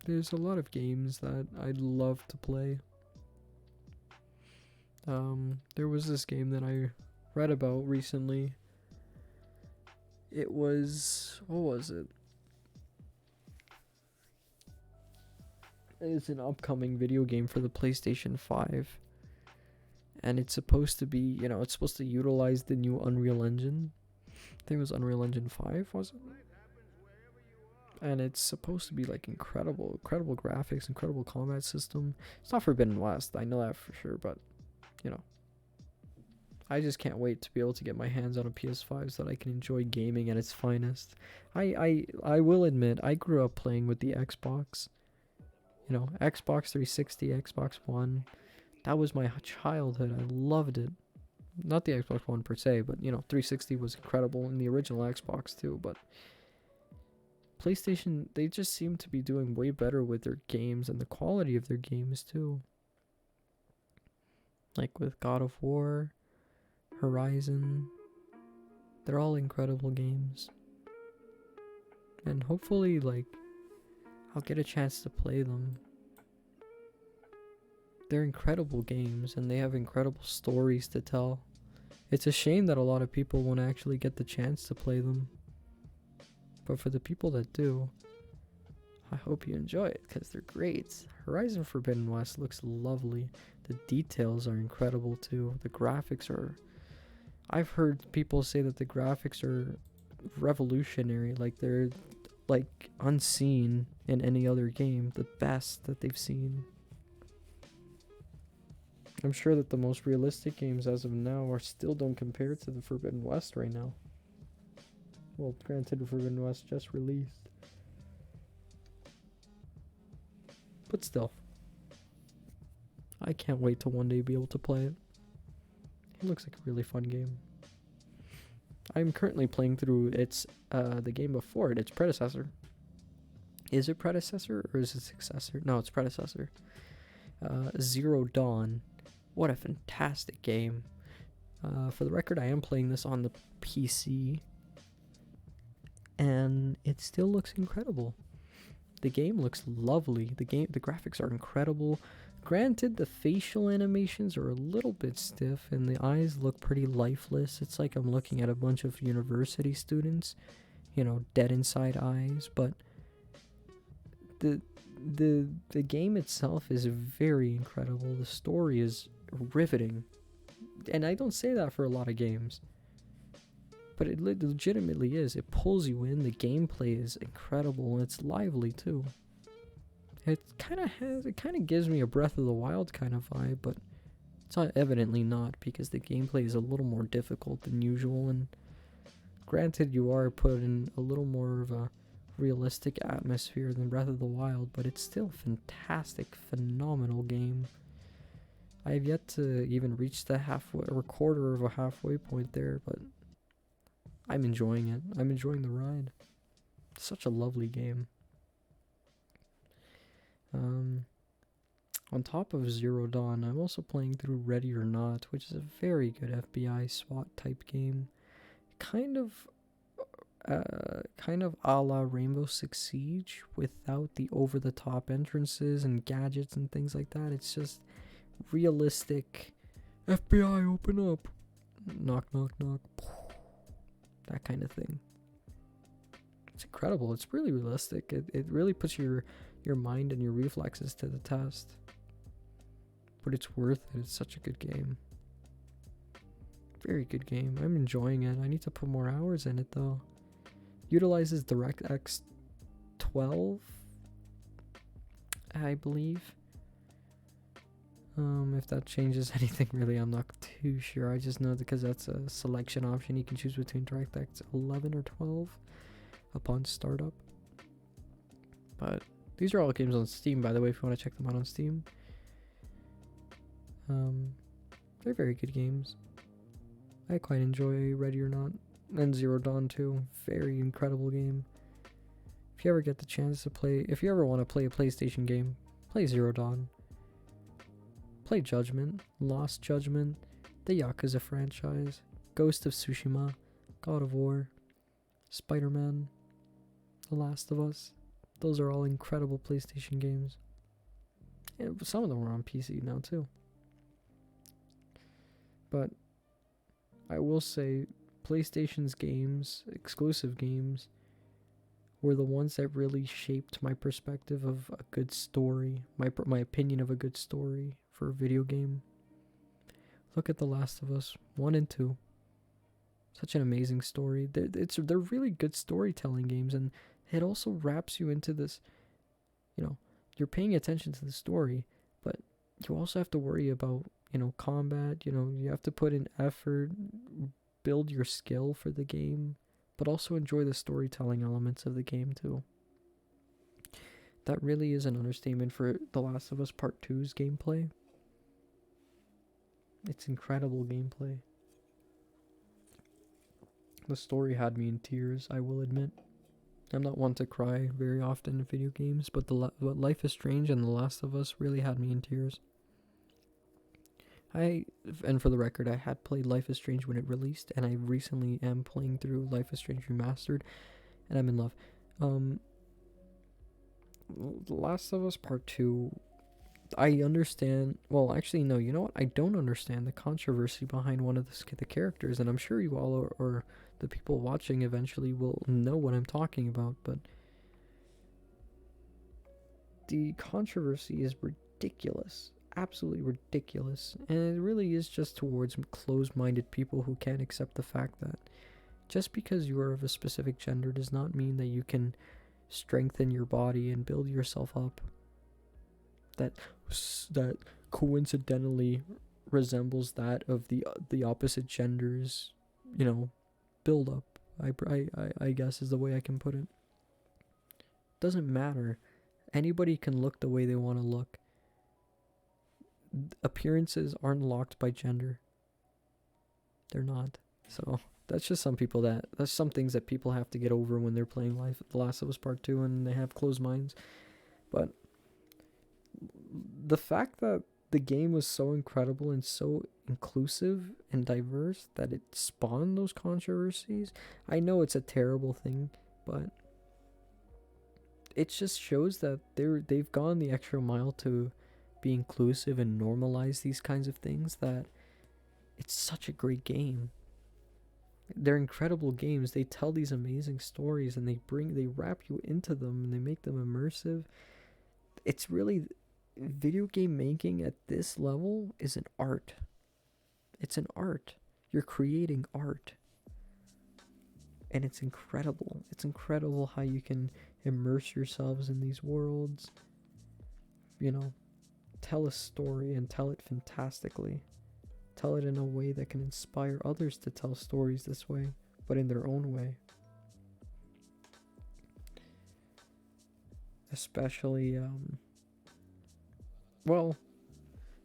There's a lot of games that I'd love to play. There was this game that I read about recently. It was, what was it? It's an upcoming video game for the PlayStation 5. And it's supposed to be, it's supposed to utilize the new Unreal Engine. I think it was Unreal Engine 5, was it? And it's supposed to be like incredible graphics, incredible combat system. It's not Forbidden West, I know that for sure, but I just can't wait to be able to get my hands on a PS5 so that I can enjoy gaming at its finest. I will admit, I grew up playing with the Xbox. Xbox 360, Xbox One. That was my childhood. I loved it. Not the Xbox One per se, but 360 was incredible, and the original Xbox too, but PlayStation, they just seem to be doing way better with their games and the quality of their games too. Like with God of War, Horizon, they're all incredible games. And hopefully, I'll get a chance to play them. They're incredible games, and they have incredible stories to tell. It's a shame that a lot of people won't actually get the chance to play them. But for the people that do, I hope you enjoy it, because they're great. Horizon Forbidden West looks lovely. The details are incredible too. The graphics are... I've heard people say that the graphics are revolutionary, they're unseen in any other game, the best that they've seen. I'm sure that the most realistic games as of now still don't compare to the Forbidden West right now. Well, granted, Forbidden West just released. But still. I can't wait to one day be able to play it. It looks like a really fun game. I'm currently playing through the game before it, its predecessor. Is it predecessor or is it successor? No, it's predecessor. Zero Dawn. What a fantastic game. For the record, I am playing this on the PC. And it still looks incredible. The game looks lovely. The graphics are incredible. Granted, the facial animations are a little bit stiff and the eyes look pretty lifeless. It's like I'm looking at a bunch of university students, dead inside eyes, but the game itself is very incredible. The story is riveting. And I don't say that for a lot of games. But it legitimately is. It pulls you in. The gameplay is incredible. It's lively too. It kind of gives me a Breath of the Wild kind of vibe, but it's not evidently not, because the gameplay is a little more difficult than usual. And granted, you are put in a little more of a realistic atmosphere than Breath of the Wild, but it's still a fantastic, phenomenal game. I have yet to even reach the halfway or quarter of a halfway point there, but I'm enjoying it. I'm enjoying the ride. It's such a lovely game. On top of Zero Dawn, I'm also playing through Ready or Not, which is a very good FBI SWAT type game. Kind of a la Rainbow Six Siege without the over-the-top entrances and gadgets and things like that. It's just realistic. FBI, open up. Knock, knock, knock. That kind of thing. It's incredible. It's really realistic. It really puts your mind and your reflexes to the test. But it's worth it. It's such a good game. Very good game. I'm enjoying it. I need to put more hours in it though. Utilizes DirectX 12, I believe. If that changes anything, really, I'm not too sure. I just know because that's a selection option. You can choose between DirectX 11 or 12 upon startup. But these are all games on Steam, by the way, if you want to check them out on Steam. They're very good games. I quite enjoy Ready or Not and Zero Dawn too. Very incredible game. If you ever get the chance to play, if you ever want to play a PlayStation game, play Zero Dawn. Play Judgment, Lost Judgment, the Yakuza franchise, Ghost of Tsushima, God of War, Spider-Man, The Last of Us. Those are all incredible PlayStation games. And some of them are on PC now too. But I will say PlayStation's games, exclusive games, were the ones that really shaped my perspective of a good story, my opinion of a good story for a video game. Look at The Last of Us 1 and 2. Such an amazing story. They're really good storytelling games, and it also wraps you into this, you're paying attention to the story, but you also have to worry about, combat, you have to put in effort, build your skill for the game, but also enjoy the storytelling elements of the game too. That really is an understatement for The Last of Us Part 2's gameplay. It's incredible gameplay. The story had me in tears, I will admit. I'm not one to cry very often in video games, but Life is Strange and The Last of Us really had me in tears. And for the record, I had played Life is Strange when it released, and I recently am playing through Life is Strange Remastered, and I'm in love. The Last of Us Part 2, I understand. Well, actually, no, you know what? I don't understand the controversy behind one of the characters, and I'm sure you all or the people watching eventually will know what I'm talking about, but the controversy is ridiculous. Absolutely ridiculous. And it really is just towards closed-minded people who can't accept the fact that just because you are of a specific gender does not mean that you can strengthen your body and build yourself up. That coincidentally resembles that of the opposite gender's, build up. I guess is the way I can put it. Doesn't matter. Anybody can look the way they want to look. Appearances aren't locked by gender. They're not. So that's just that's some things that people have to get over when they're playing The Last of Us Part 2 and they have closed minds. But the fact that the game was so incredible and so inclusive and diverse that it spawned those controversies, I know it's a terrible thing, but it just shows that they've gone the extra mile to be inclusive and normalize these kinds of things, that it's such a great game. They're incredible games. They tell these amazing stories and they wrap you into them and they make them immersive. It's really, video game making at this level is an art. It's an art. You're creating art. And it's incredible. It's incredible how you can immerse yourselves in these worlds. Tell a story and tell it fantastically. Tell it in a way that can inspire others to tell stories this way, but in their own way. Especially, well,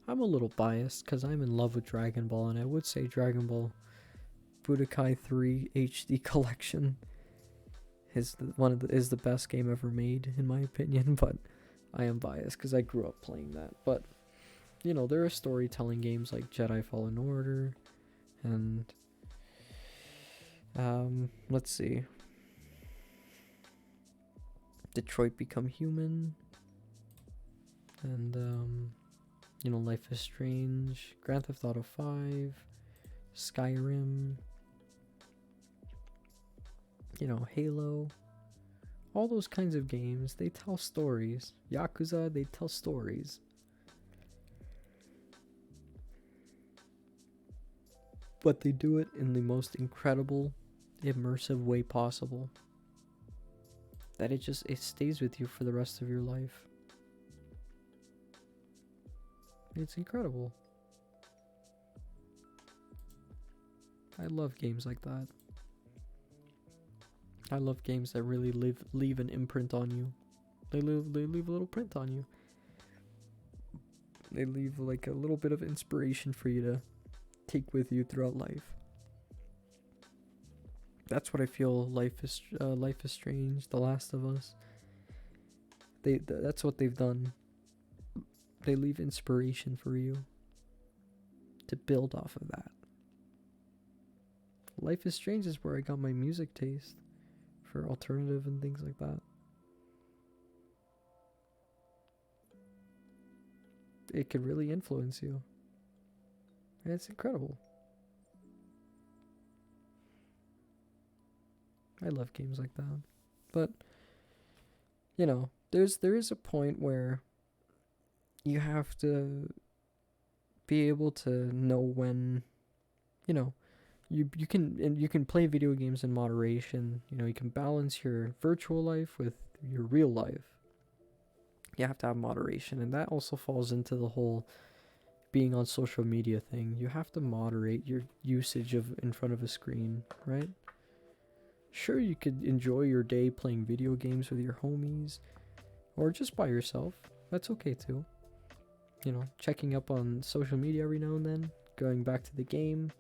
I'm a little biased because I'm in love with Dragon Ball, and I would say Dragon Ball Budokai 3 HD Collection is the best game ever made, in my opinion, but I am biased because I grew up playing that. But there are storytelling games like Jedi Fallen Order and let's see, Detroit Become Human, and Life is Strange, Grand Theft Auto 5, Skyrim, Halo. All those kinds of games, they tell stories. Yakuza, they tell stories. But they do it in the most incredible, immersive way possible. That it stays with you for the rest of your life. It's incredible. I love games like that. I love games that really leave an imprint on you. They leave a little print on you. They leave like a little bit of inspiration for you to take with you throughout life. That's what I feel. Life is Strange, The Last of Us. That's what they've done. They leave inspiration for you to build off of that. Life is Strange is where I got my music taste for alternative and things like that. It could really influence you. And it's incredible. I love games like that. But, you know, there is a point where you have to be able to know when, you know, you can play video games in moderation. You know, you can balance your virtual life with your real life. You have to have moderation, and that also falls into the whole being on social media thing. You have to moderate your usage of in front of a screen, right? Sure, you could enjoy your day playing video games with your homies or just by yourself. That's okay too. You know, checking up on social media every now and then, going back to the game.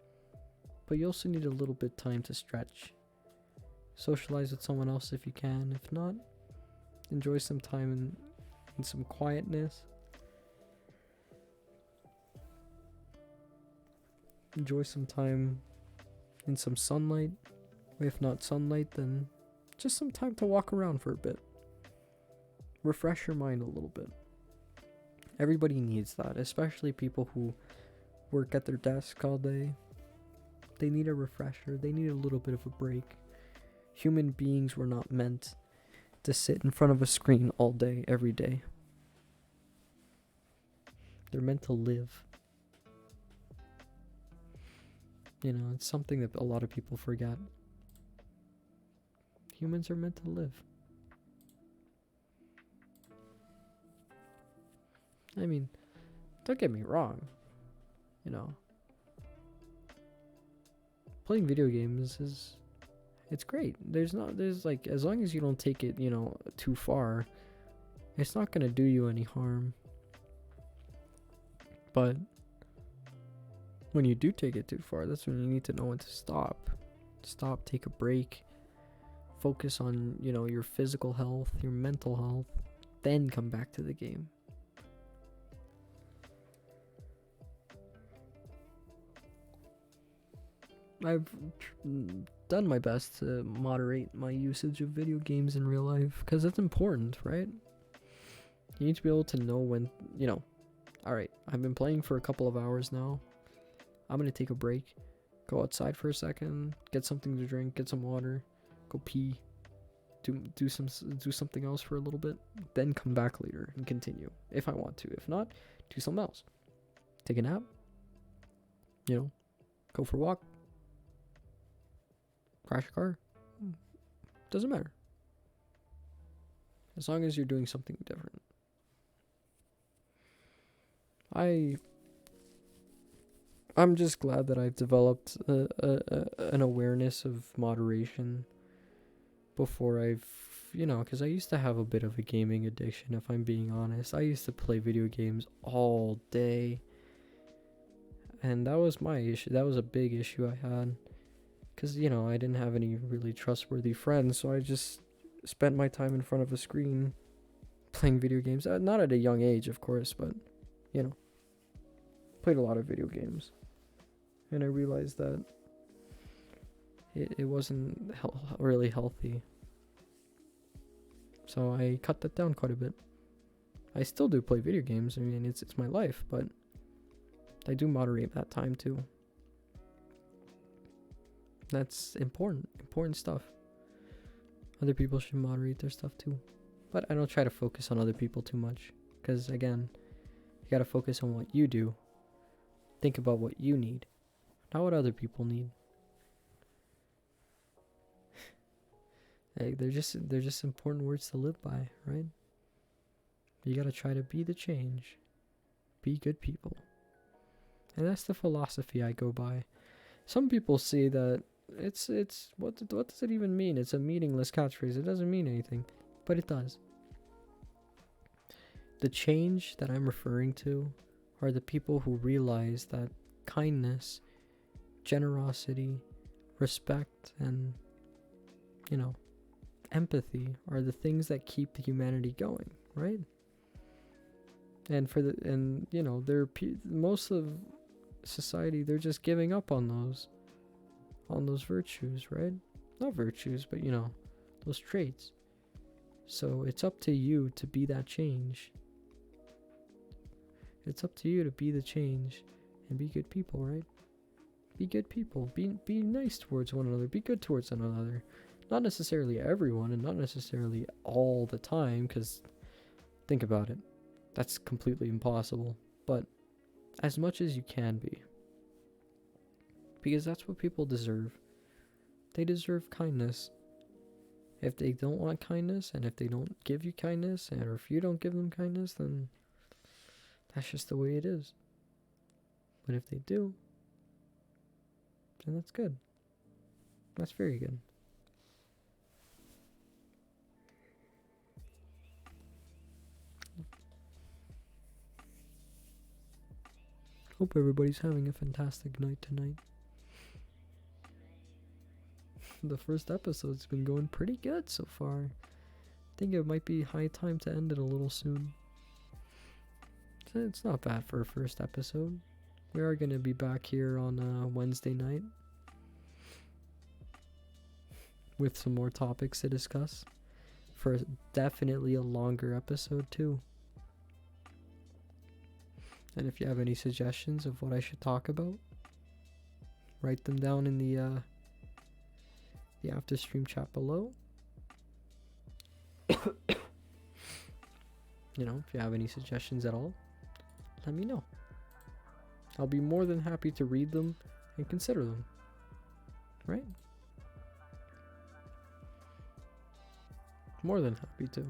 But you also need a little bit time to stretch. Socialize with someone else if you can. If not, enjoy some time in some quietness. Enjoy some time in some sunlight. If not sunlight, then just some time to walk around for a bit. Refresh your mind a little bit. Everybody needs that, especially people who work at their desk all day. They need a refresher. They need a little bit of a break. Human beings were not meant to sit in front of a screen all day, every day. They're meant to live. You know, it's something that a lot of people forget. Humans are meant to live. I mean, don't get me wrong. You know, playing video games it's great. There's like, as long as you don't take it, you know, too far, it's not gonna do you any harm. But when you do take it too far, that's when you need to know when to stop. Stop, take a break. Focus on, you know, your physical health, your mental health, then come back to the game. I've done my best to moderate my usage of video games in real life, because it's important, right? You need to be able to know when, you know, alright, I've been playing for a couple of hours now. I'm going to take a break, go outside for a second, get something to drink, get some water, go pee, do something else for a little bit, then come back later and continue if I want to. If not, do something else. Take a nap, you know, go for a walk, crash a car. Doesn't matter. As long as you're doing something different. I'm just glad that I've developed an awareness of moderation before I've, you know, because I used to have a bit of a gaming addiction, if I'm being honest. I used to play video games all day. And that was my issue. That was a big issue I had. Because, you know, I didn't have any really trustworthy friends, so I just spent my time in front of a screen playing video games. Not at a young age, of course, but, you know, played a lot of video games. And I realized that it wasn't really healthy. So I cut that down quite a bit. I still do play video games. I mean, it's my life, but I do moderate that time too. That's important stuff. Other people should moderate their stuff too. But I don't try to focus on other people too much. Because again, you gotta focus on what you do. Think about what you need, not what other people need. They're just important words to live by, right? You gotta try to be the change. Be good people. And that's the philosophy I go by. Some people say that it's what does it even mean? It's a meaningless catchphrase. It doesn't mean anything, but it does. The change that I'm referring to are the people who realize that kindness, generosity, respect, and, empathy are the things that keep humanity going, right? And most of society, they're just giving up on those virtues, right? Not virtues, but those traits. So it's up to you to be that change. It's up to you to be the change and be good people, right? Be good people. Be nice towards one another. Be good towards one another. Not necessarily everyone and not necessarily all the time, because think about it. That's completely impossible. But as much as you can be. Because that's what people deserve. They deserve kindness. If they don't want kindness, and if they don't give you kindness, or if you don't give them kindness, then that's just the way it is. But if they do, then that's good. That's very good. Hope everybody's having a fantastic night tonight. The first episode's been going pretty good so far. I think it might be high time to end it a little soon. It's not bad for a first episode. We are going to be back here on Wednesday night with some more topics to discuss for definitely a longer episode too. And if you have any suggestions of what I should talk about, write them down in the after stream chat below. If you have any suggestions at all, let me know. I'll be more than happy to read them and consider them. Right? More than happy to.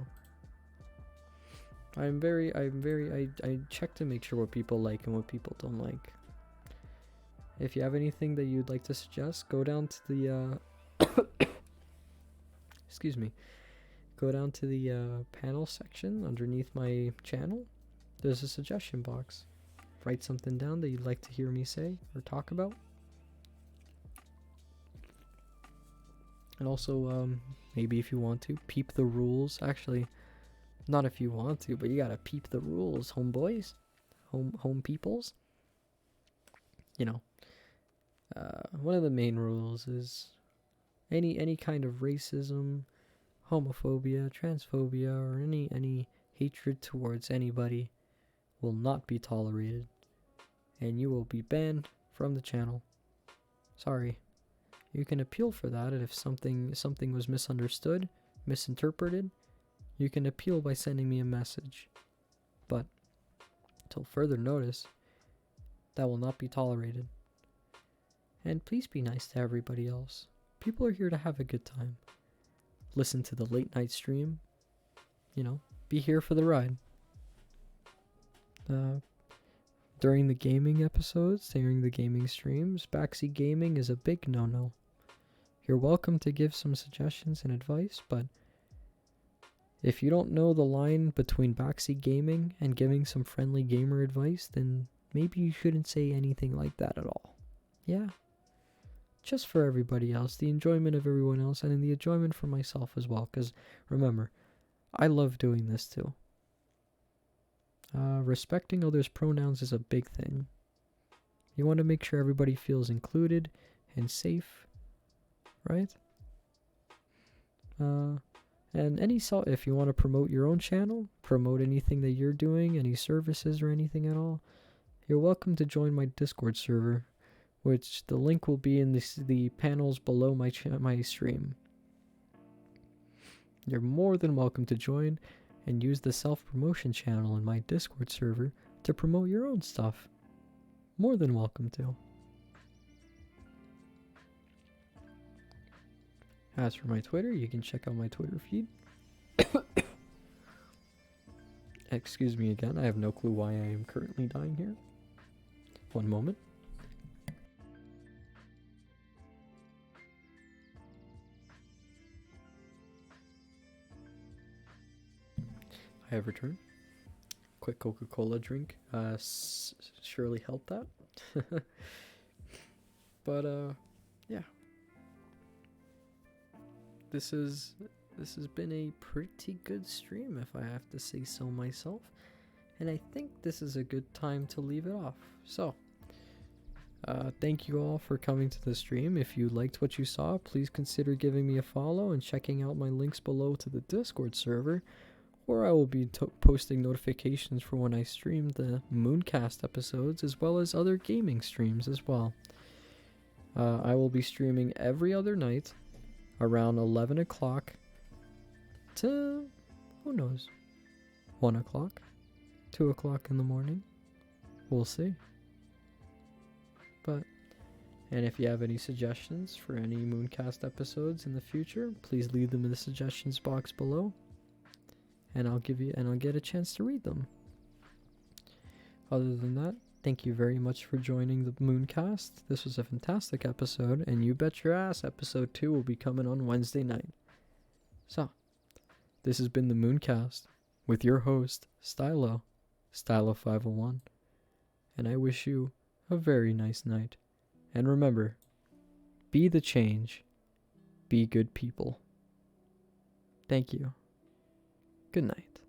I check to make sure what people like and what people don't like. If you have anything that you'd like to suggest, go down to the excuse me. Go down to the panel section underneath my channel. There's a suggestion box. Write something down that you'd like to hear me say or talk about. And also, maybe if you want to, peep the rules. Actually, not if you want to, but you gotta peep the rules, homeboys. Home peoples. One of the main rules is any kind of racism, homophobia, transphobia, or any hatred towards anybody will not be tolerated, and you will be banned from the channel. Sorry. You can appeal for that, and if something was misunderstood, misinterpreted, you can appeal by sending me a message. But until further notice, that will not be tolerated. And please be nice to everybody else. People are here to have a good time. Listen to the late night stream. Be here for the ride. During the gaming episodes, during the gaming streams, backseat gaming is a big no-no. You're welcome to give some suggestions and advice, but if you don't know the line between backseat gaming and giving some friendly gamer advice, then maybe you shouldn't say anything like that at all. Yeah? Just for everybody else, the enjoyment of everyone else, and in the enjoyment for myself as well, because remember, I love doing this too. Respecting others' pronouns is a big thing. You want to make sure everybody feels included and safe, right? And if you want to promote your own channel, promote anything that you're doing, any services or anything at all, you're welcome to join my Discord server, which the link will be in the panels below my stream. You're more than welcome to join and use the self-promotion channel in my Discord server to promote your own stuff. More than welcome to. As for my Twitter, you can check out my Twitter feed. Excuse me again, I have no clue why I am currently dying here. One moment. I have returned. quick Coca-Cola drink surely helped that. But yeah, this has been a pretty good stream, if I have to say so myself, and I think this is a good time to leave it off. So thank you all for coming to the stream. If you liked what you saw, please consider giving me a follow and checking out my links below to the Discord server, where I will be posting notifications for when I stream the Mooncast episodes, as well as other gaming streams as well. I will be streaming every other night around 11 o'clock to, who knows, 1 o'clock, 2 o'clock in the morning. We'll see. And if you have any suggestions for any Mooncast episodes in the future, please leave them in the suggestions box below, and I'll get a chance to read them. Other than that, thank you very much for joining the Mooncast. This was a fantastic episode, and you bet your ass episode 2 will be coming on Wednesday night. So, this has been the Mooncast with your host, Stylo501, and I wish you a very nice night. And remember, be the change, be good people. Thank you. Good night.